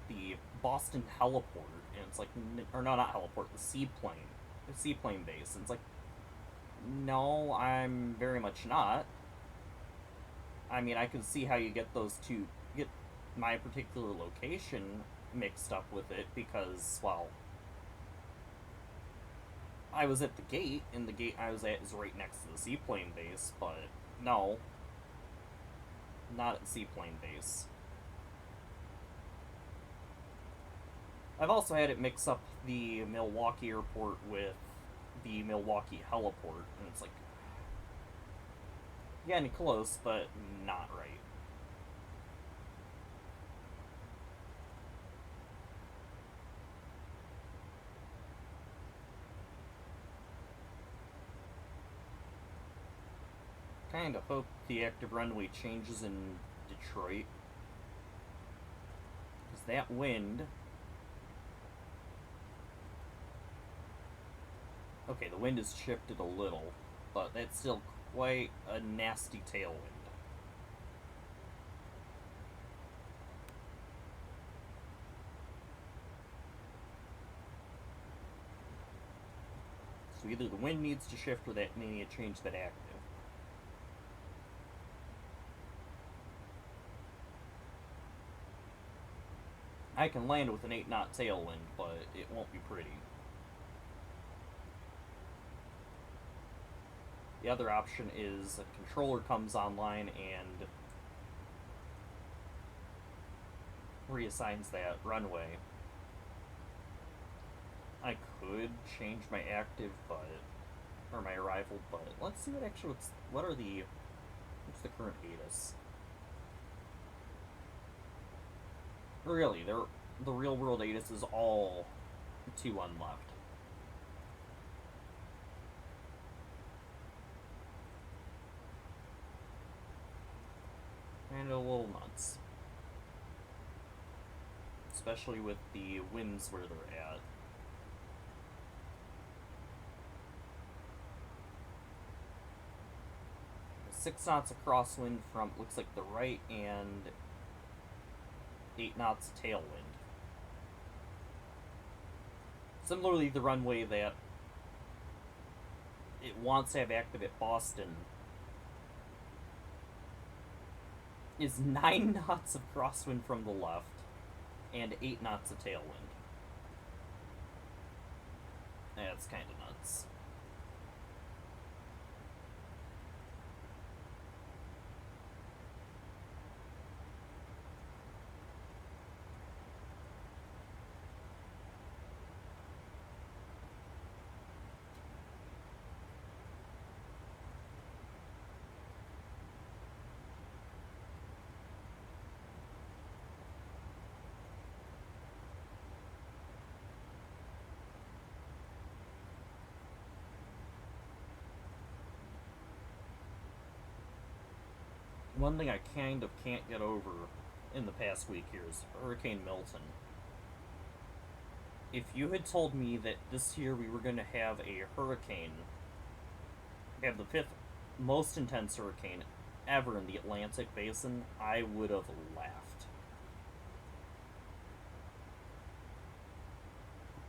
the Boston heliport, and it's like, or no, not heliport, the seaplane base, and it's like, no, I'm very much not. I mean, I can see how you get those two, get my particular location mixed up with it, because, well, I was at the gate, and the gate I was at is right next to the seaplane base, but no, not at the seaplane base. I've also had it mix up the Milwaukee airport with the Milwaukee heliport, and it's like, getting close, but not right. Kinda hope the active runway changes in Detroit, because that wind... Okay, the wind has shifted a little, but that's still quite a nasty tailwind. So either the wind needs to shift or that they need to change that active. I can land with an 8-knot tailwind, but it won't be pretty. The other option is a controller comes online and reassigns that runway. I could change my active, but, or my arrival, but let's see what actually, what's the current ATIS? Really, the real world ATIS is all 2-1 left. And a little nuts. Especially with the winds where they're at. The 6 knots of crosswind from, looks like the right, and 8 knots tailwind. Similarly, the runway that it wants to have active at Boston is 9 knots of crosswind from the left and 8 knots of tailwind. That's kind of nuts. One thing I kind of can't get over in the past week here is Hurricane Milton. If you had told me that this year we were going to have a hurricane, have the 5th most intense hurricane ever in the Atlantic Basin, I would have laughed.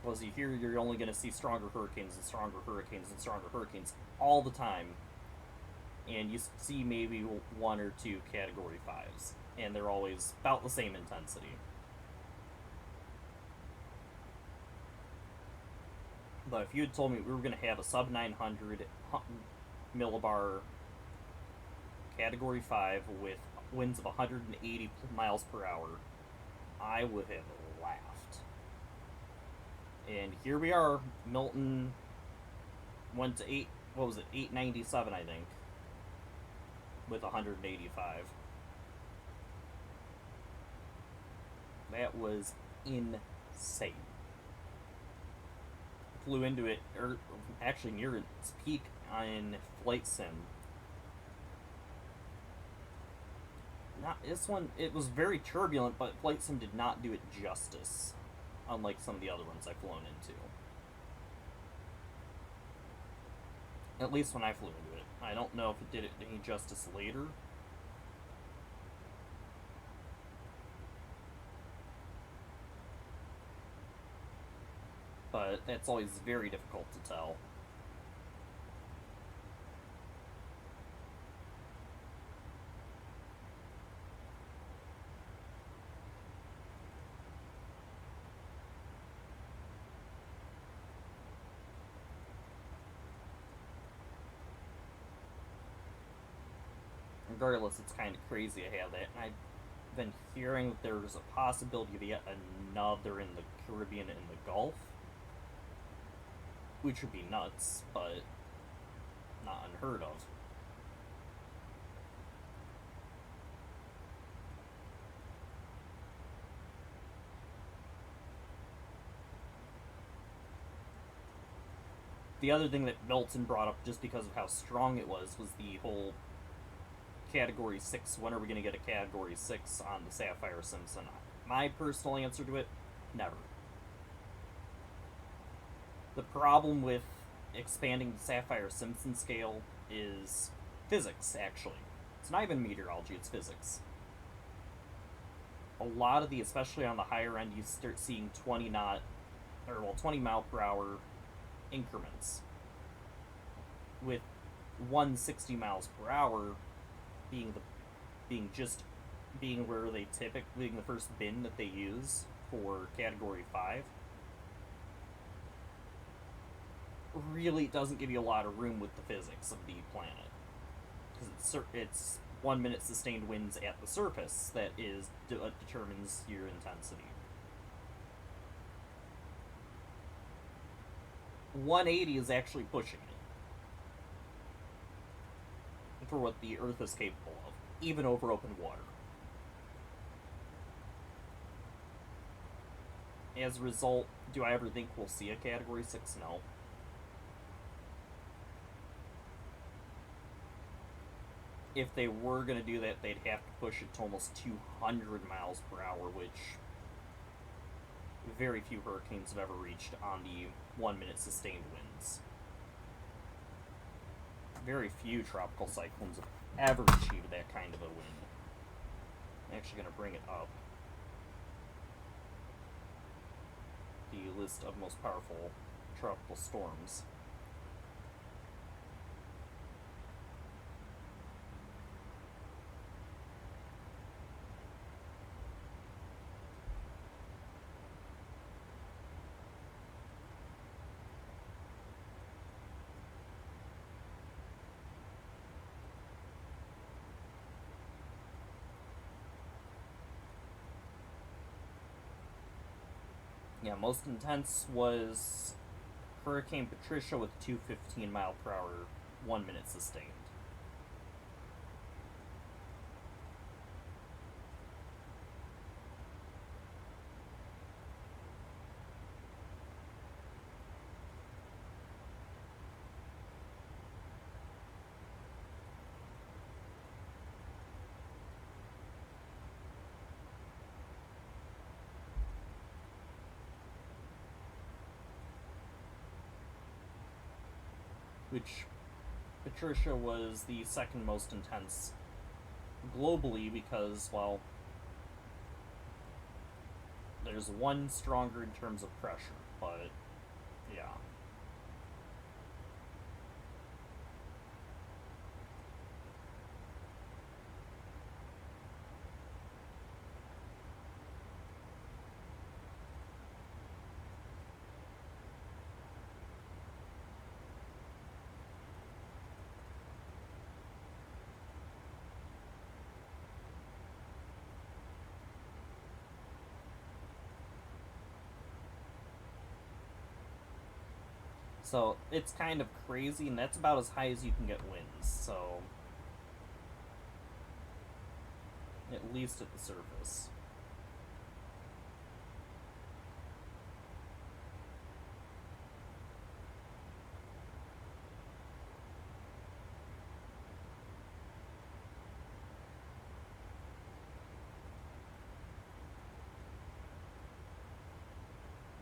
Because you hear you're only going to see stronger hurricanes and stronger hurricanes and stronger hurricanes all the time. And you see maybe 1 or 2 Category 5s. And they're always about the same intensity. But if you had told me we were going to have a sub 900 millibar Category 5 with winds of 180 miles per hour, I would have laughed. And here we are. Milton went to 897, I think, with 185. That was insane. Flew into it, or actually near its peak on Flight Sim. This one, it was very turbulent, but Flight Sim did not do it justice, unlike some of the other ones I've flown into. At least when I flew into it. I don't know if it did it any justice later. But that's always very difficult to tell. Regardless, it's kind of crazy to have that, and I've been hearing that there's a possibility of yet another in the Caribbean and the Gulf, which would be nuts, but not unheard of. The other thing that Milton brought up, just because of how strong it was the whole Category 6, when are we going to get a Category 6 on the Sapphire Simpson? My personal answer to it, never. The problem with expanding the Sapphire Simpson scale is physics, actually. It's not even meteorology, it's physics. A lot of especially on the higher end, you start seeing 20 mile per hour increments. With 160 miles per hour being where they typically the first bin that they use for Category 5, really doesn't give you a lot of room with the physics of the planet, because it's 1 minute sustained winds at the surface that determines your intensity. 180 is actually pushing it for what the Earth is capable of, even over open water. As a result, do I ever think we'll see a Category 6? No. If they were going to do that, they'd have to push it to almost 200 miles per hour, which very few hurricanes have ever reached on the 1 minute sustained winds. Very few tropical cyclones have ever achieved that kind of a wind. I'm actually going to bring it up. The list of most powerful tropical storms. Yeah, most intense was Hurricane Patricia with 215 mile per hour, 1 minute sustained. which Patricia was the second most intense globally because, well, there's one stronger in terms of pressure, but yeah. So it's kind of crazy, and that's about as high as you can get winds, so at least at the surface.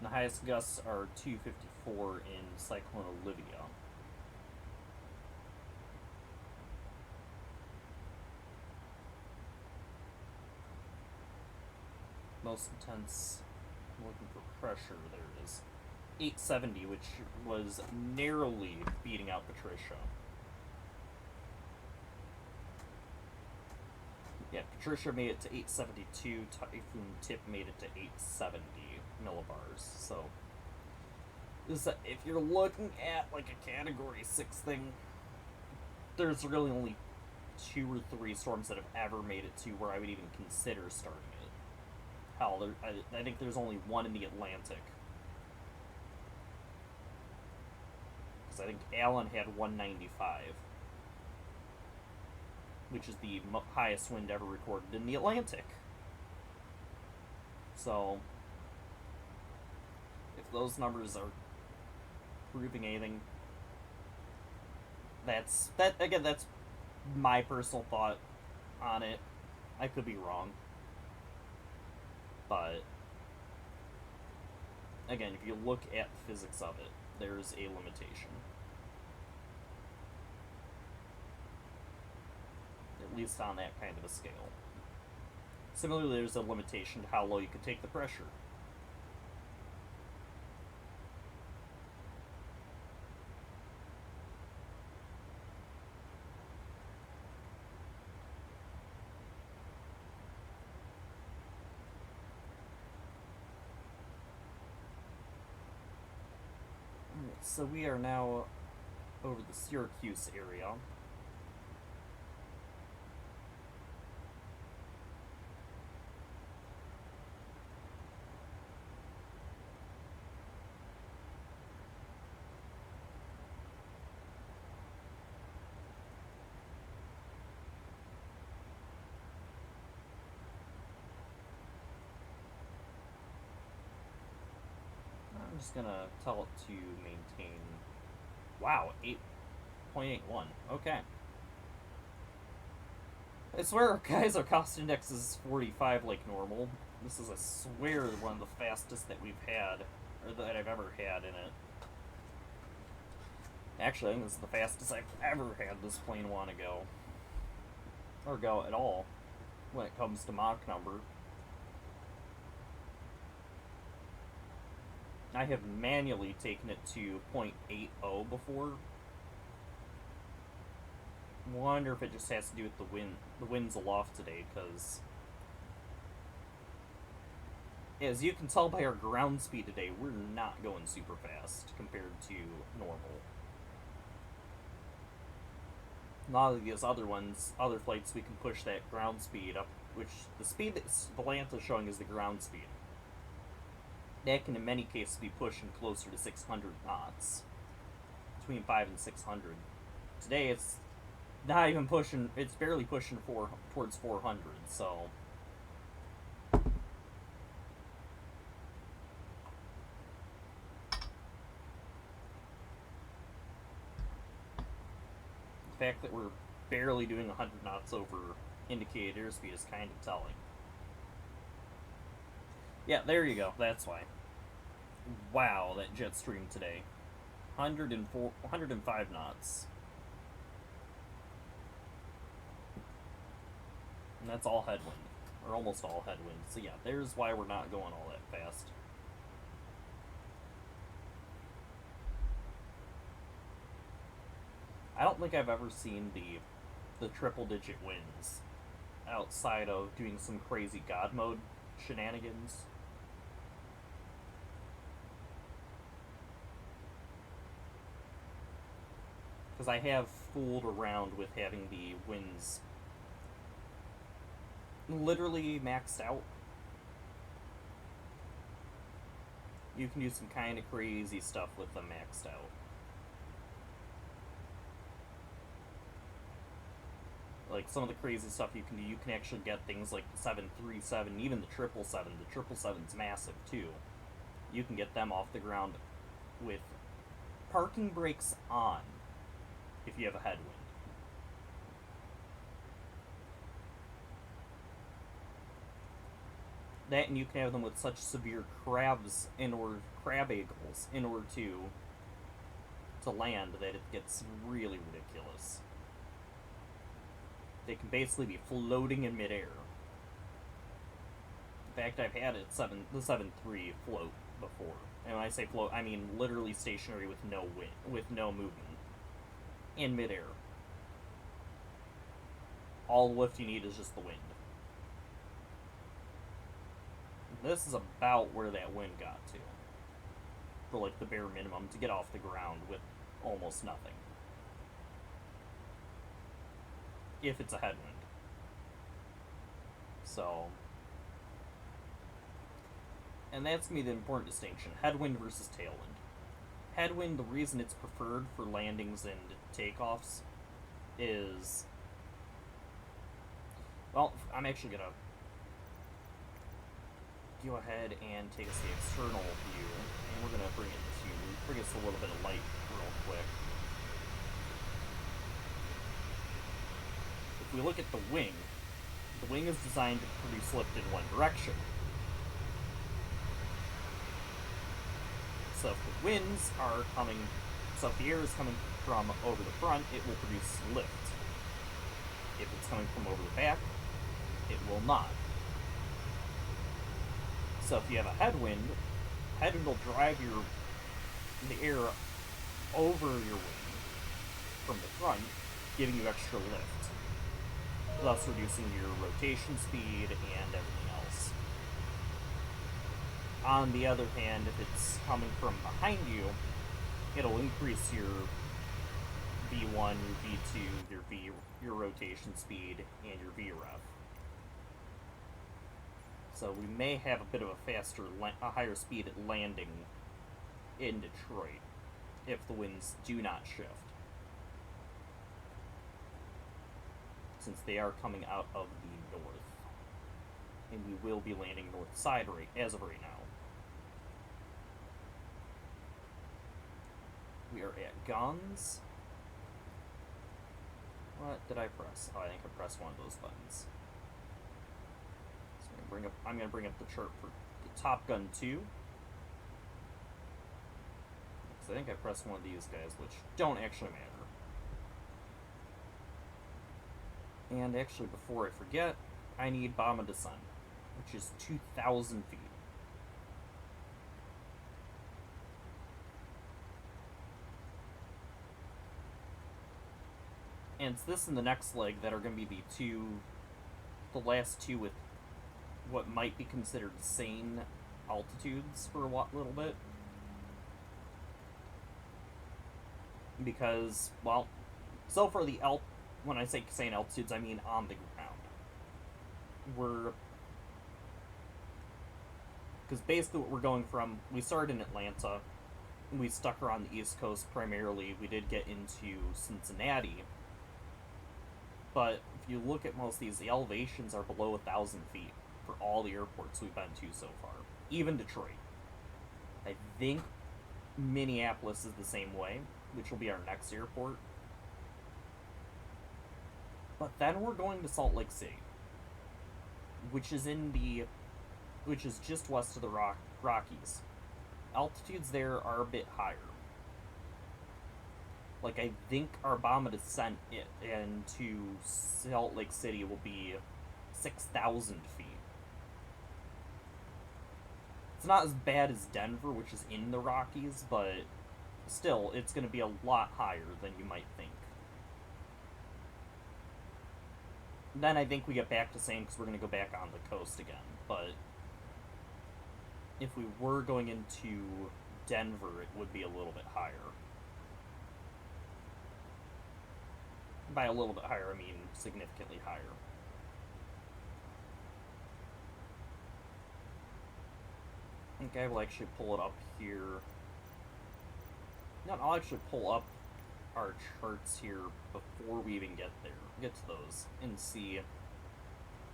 The highest gusts are 254 in Cyclone Olivia. Most intense, looking for pressure, there is 870, which was narrowly beating out Patricia. Yeah, Patricia made it to 872, Typhoon Tip made it to 870 millibars, so this, if you're looking at like a category 6 thing, there's really only 2 or 3 storms that have ever made it to where I would even consider starting it. Hell, I think there's only one in the Atlantic, because I think Allen had 195, which is the highest wind ever recorded in the Atlantic. So if those numbers are proving anything, that's my personal thought on it. I could be wrong, but again, if you look at the physics of it, there's a limitation, at least on that kind of a scale. Similarly, there's a limitation to how low you can take the pressure. So we are now over the Syracuse area. I'm just gonna tell it to maintain. Wow, 8.81. Okay. I swear, guys, our cost index is 45 like normal. This is, I swear, one of the fastest that we've had, or that I've ever had in it. Actually, I think this is the fastest I've ever had this plane want to go. Or go at all, when it comes to Mach number. I have manually taken it to 0.80 before. Wonder if it just has to do with the wind. The wind's aloft today, because as you can tell by our ground speed today, we're not going super fast compared to normal. A lot of these other ones, other flights, we can push that ground speed up, which the speed that Atlanta is showing is the ground speed. That can in many cases be pushing closer to 600 knots. Between 5 and 600. Today it's not even pushing, it's barely pushing towards 400, so. The fact that we're barely doing 100 knots over indicated airspeed is kind of telling. Yeah, there you go, that's why. Wow, that jet stream today. 105 knots. And that's all headwind. Or almost all headwind. So yeah, there's why we're not going all that fast. I don't think I've ever seen the triple-digit winds outside of doing some crazy God mode shenanigans. Because I have fooled around with having the winds literally maxed out. You can do some kind of crazy stuff with them maxed out. Like, some of the crazy stuff you can do, you can actually get things like the 737, even the 777. The 777's massive, too. You can get them off the ground with parking brakes on if you have a headwind. That, and you can have them with such severe crab eagles in order to land that it gets really ridiculous. They can basically be floating in midair. In fact, I've had the 7.3 float before. And when I say float, I mean literally stationary with no wind, with no movement. In midair. All the lift you need is just the wind. This is about where that wind got to. For like the bare minimum to get off the ground with almost nothing. If it's a headwind. So, and that's going to be the important distinction. Headwind versus tailwind. Headwind, the reason it's preferred for landings and takeoffs is, well, I'm actually going to go ahead and take us the external view, and we're going to bring us a little bit of light real quick. If we look at the wing is designed to produce lift in one direction. So if the winds are coming, so if the air is coming from over the front, it will produce lift. If it's coming from over the back, it will not. So if you have a headwind will drive the air over your wing from the front, giving you extra lift, thus reducing your rotation speed and everything else. On the other hand, if it's coming from behind you, it'll increase your V1, your V2, your rotation speed, and your VREF. So we may have a bit of a higher speed at landing in Detroit if the winds do not shift. Since they are coming out of the north. And we will be landing north side as of right now. We are at guns. What did I press? Oh, I think I pressed one of those buttons. So I'm going to bring up the chart for the Top Gun 2. Because I think I pressed one of these guys, which don't actually matter. And actually, before I forget, I need bomb of descent, which is 2,000 feet. And it's this and the next leg that are going to be the last two with what might be considered sane altitudes for a little bit. Because, well, so for the when I say sane altitudes, I mean on the ground. Because basically what we're going from, we started in Atlanta, we stuck around the East Coast primarily, we did get into Cincinnati, but if you look at most of these, the elevations are below 1,000 feet for all the airports we've been to so far. Even Detroit. I think Minneapolis is the same way, which will be our next airport. But then we're going to Salt Lake City, which is just west of the Rockies. Altitudes there are a bit higher. Like, I think our bomb descent into Salt Lake City will be 6,000 feet. It's not as bad as Denver, which is in the Rockies, but still, it's going to be a lot higher than you might think. Then I think we get back to same because we're going to go back on the coast again. But if we were going into Denver, it would be a little bit higher. By a little bit higher, I mean significantly higher. Okay, we'll actually pull it up here. No, I'll actually pull up our charts here before we even get there. Get to those and see,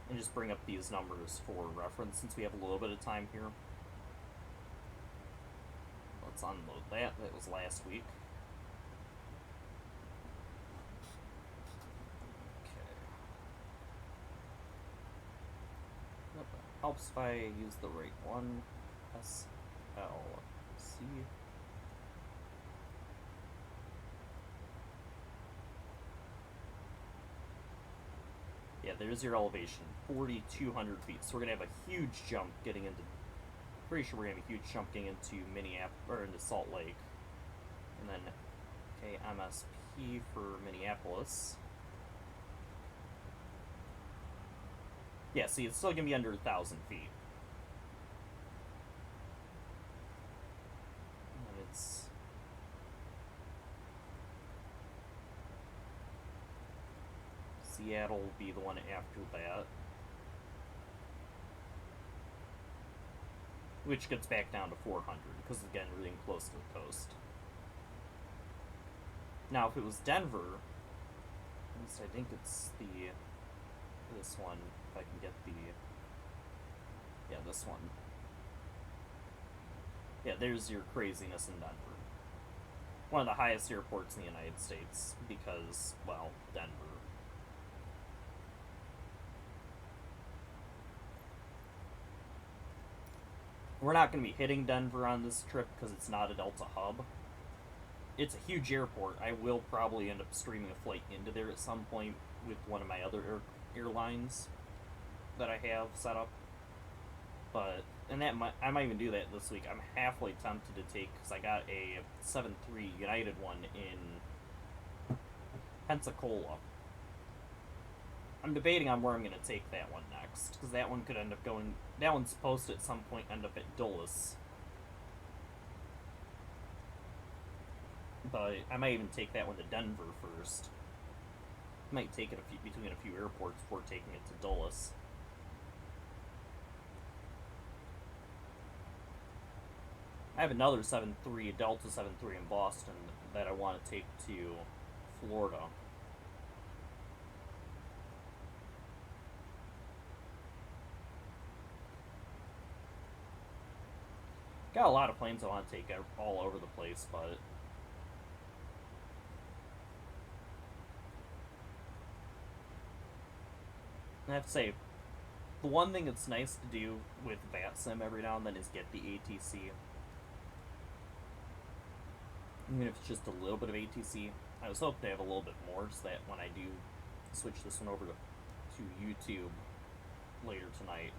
and just bring up these numbers for reference since we have a little bit of time here. Let's unload that. That was last week. Helps if I use the right one. SLC. Yeah, there's your elevation, 4,200 feet. So we're gonna have a huge jump getting into. Pretty sure we're gonna have a huge jump getting into Minneapolis or into Salt Lake, and then KMSP for Minneapolis. Yeah, see, it's still gonna be under 1,000 feet. And it's Seattle will be the one after that, which gets back down to 400 because again, we're getting close to the coast. Now, if it was Denver, at least I think it's this one. If I can get this one. Yeah, there's your craziness in Denver. One of the highest airports in the United States because, well, Denver. We're not going to be hitting Denver on this trip because it's not a Delta hub. It's a huge airport. I will probably end up streaming a flight into there at some point with one of my other airlines that I have set up. But, and I might even do that this week. I'm halfway tempted to take, because I got a 7-3 United one in Pensacola. I'm debating on where I'm going to take that one next, because that one could end up going, that one's supposed to at some point end up at Dulles. But I might even take that one to Denver first. I might take it between a few airports before taking it to Dulles. I have another 7-3, Delta 7-3 in Boston that I want to take to Florida. Got a lot of planes I want to take all over the place, but I have to say, the one thing that's nice to do with VATSIM every now and then is get the ATC. Even if it's just a little bit of ATC. I was hoping to have a little bit more so that when I do switch this one over to YouTube later tonight,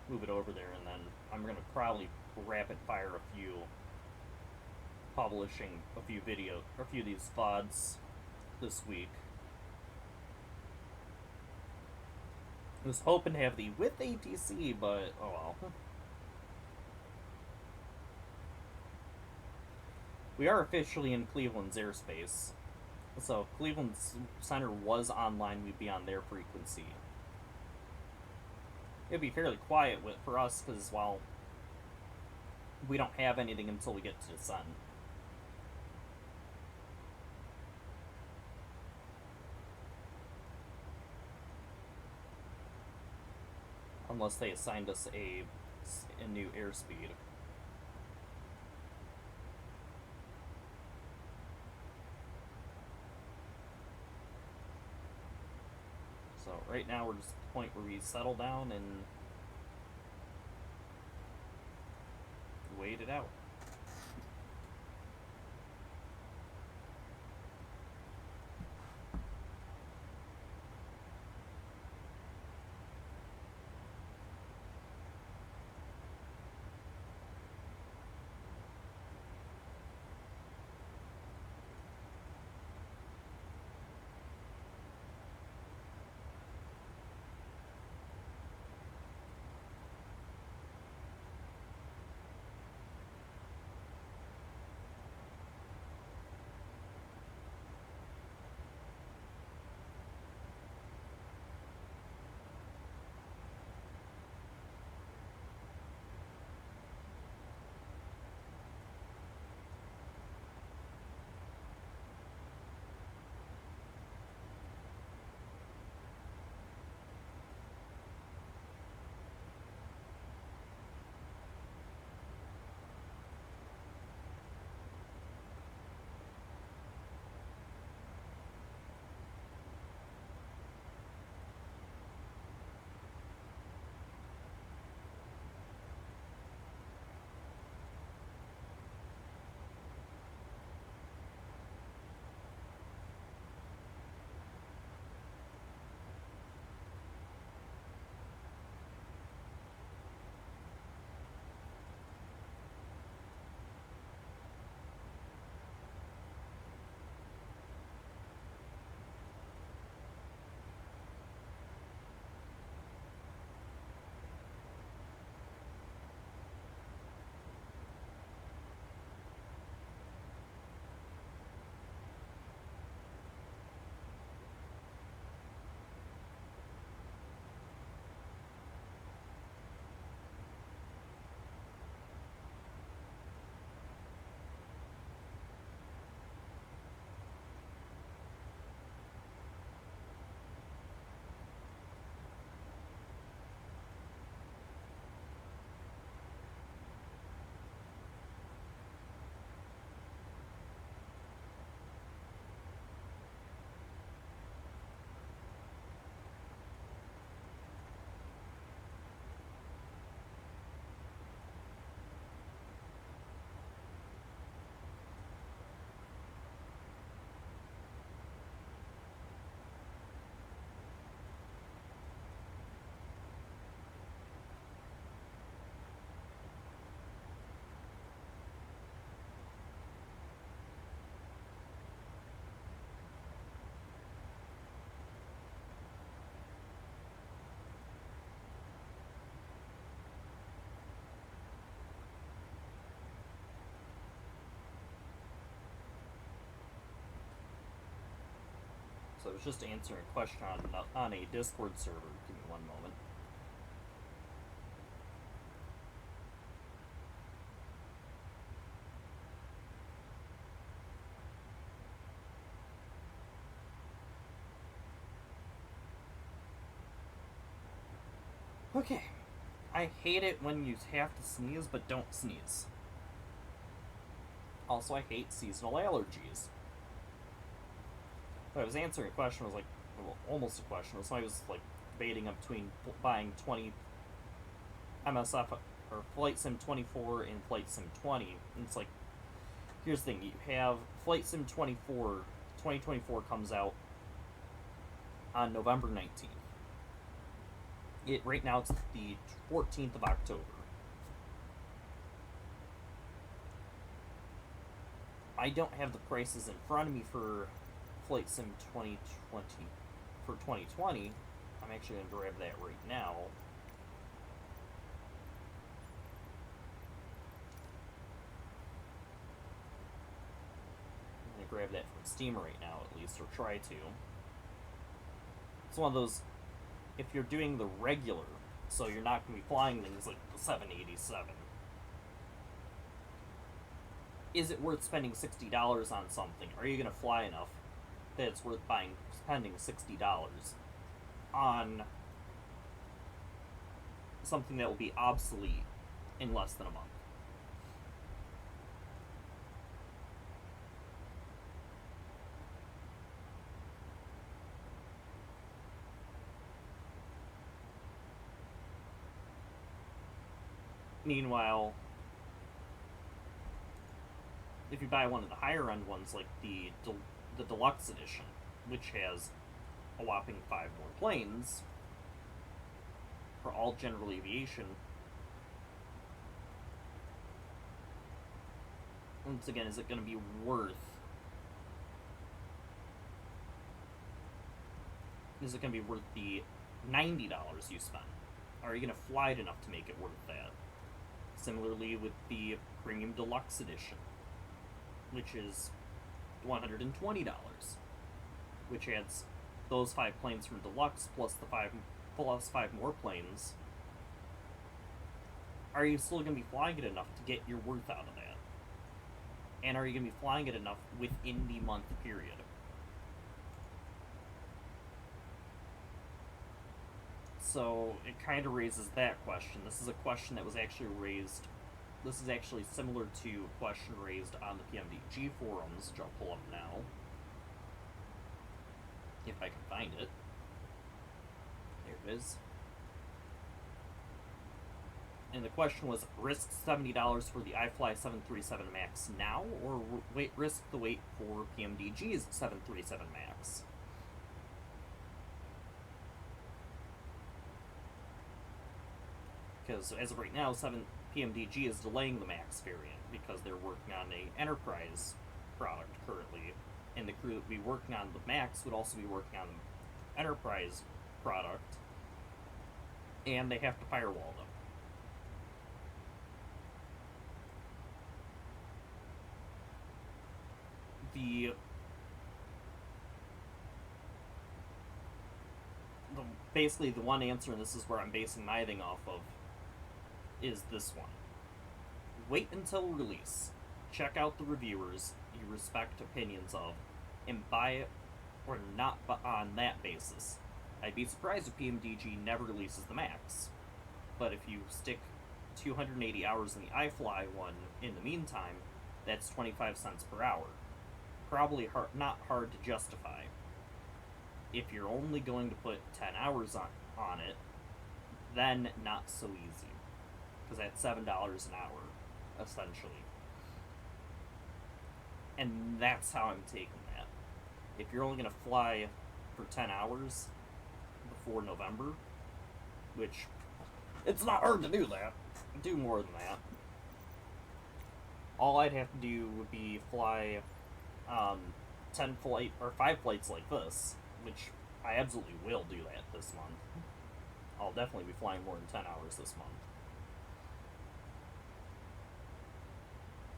move it over there, and then I'm going to probably rapid fire a few, publishing a few videos, or a few of these VODs this week. I was hoping to have the with ATC, but oh well. We are officially in Cleveland's airspace. So if Cleveland Center was online, we'd be on their frequency. It'd be fairly quiet for us because, well, we don't have anything until we get to the sun. Unless they assigned us a new airspeed. So right now we're just at the point where we settle down and wait it out. I was just answering a question on a Discord server. Give me one moment. Okay. I hate it when you have to sneeze, but don't sneeze. Also, I hate seasonal allergies. But I was answering a question, was like, well, almost a question. So I was like debating between buying 20 MSF or Flight Sim 24 and Flight Sim 20. And it's like, here's the thing: you have Flight Sim 24. 2024 comes out on November 19th. Right now it's the 14th of October. I don't have the prices in front of me for Flight Sim 2020 for 2020. I'm actually going to grab that right now. I'm going to grab that from Steam right now, at least, or try to. It's one of those, if you're doing the regular, so you're not going to be flying things like the 787, is it worth spending $60 on something? Are you going to fly enough that it's worth spending $60 on something that will be obsolete in less than a month? Meanwhile, if you buy one of the higher end ones, like the deluxe edition, which has a whopping 5 more planes for all general aviation, once again, is it going to be worth? Is it going to be worth the $90 you spent? Are you going to fly it enough to make it worth that? Similarly with the Premium Deluxe Edition, which is $120, which adds those 5 planes from Deluxe plus five more planes. Are you still going to be flying it enough to get your worth out of that? And are you going to be flying it enough within the month period? So it kind of raises that question. This is a question that was actually raised. This is actually similar to a question raised on the PMDG forums, which I'll pull up now, if I can find it. There it is. And the question was, risk $70 for the iFly 737 MAX now, or risk the wait for PMDG's 737 MAX? Because as of right now, PMDG is delaying the MAX variant because they're working on an Enterprise product currently, and the crew that would be working on the MAX would also be working on the Enterprise product, and they have to firewall them. Basically the one answer, and this is where I'm basing my thing off of, is this one. Wait until release. Check out the reviewers you respect opinions of, and buy it or not on that basis. I'd be surprised if PMDG never releases the MAX. But if you stick 280 hours in the iFly one in the meantime, that's 25 cents per hour. Probably not hard to justify. If you're only going to put 10 hours on it, then not so easy. Because that's $7 an hour, essentially. And that's how I'm taking that. If you're only going to fly for 10 hours before November, which, it's not hard to do that. Do more than that. All I'd have to do would be fly 5 flights like this, which I absolutely will do that this month. I'll definitely be flying more than 10 hours this month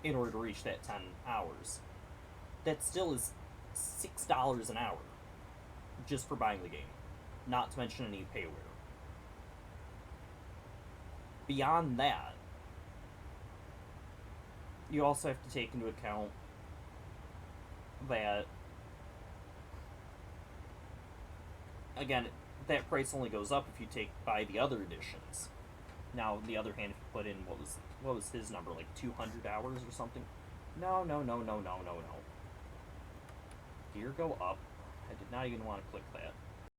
in order to reach that 10 hours. That still is $6 an hour. just for buying the game. Not to mention any payware. Beyond that, you also have to take into account that, again, that price only goes up if you buy the other editions. Now, on the other hand, if you put in, what was his number, like 200 hours or something? No. Gear go up. I did not even want to click that.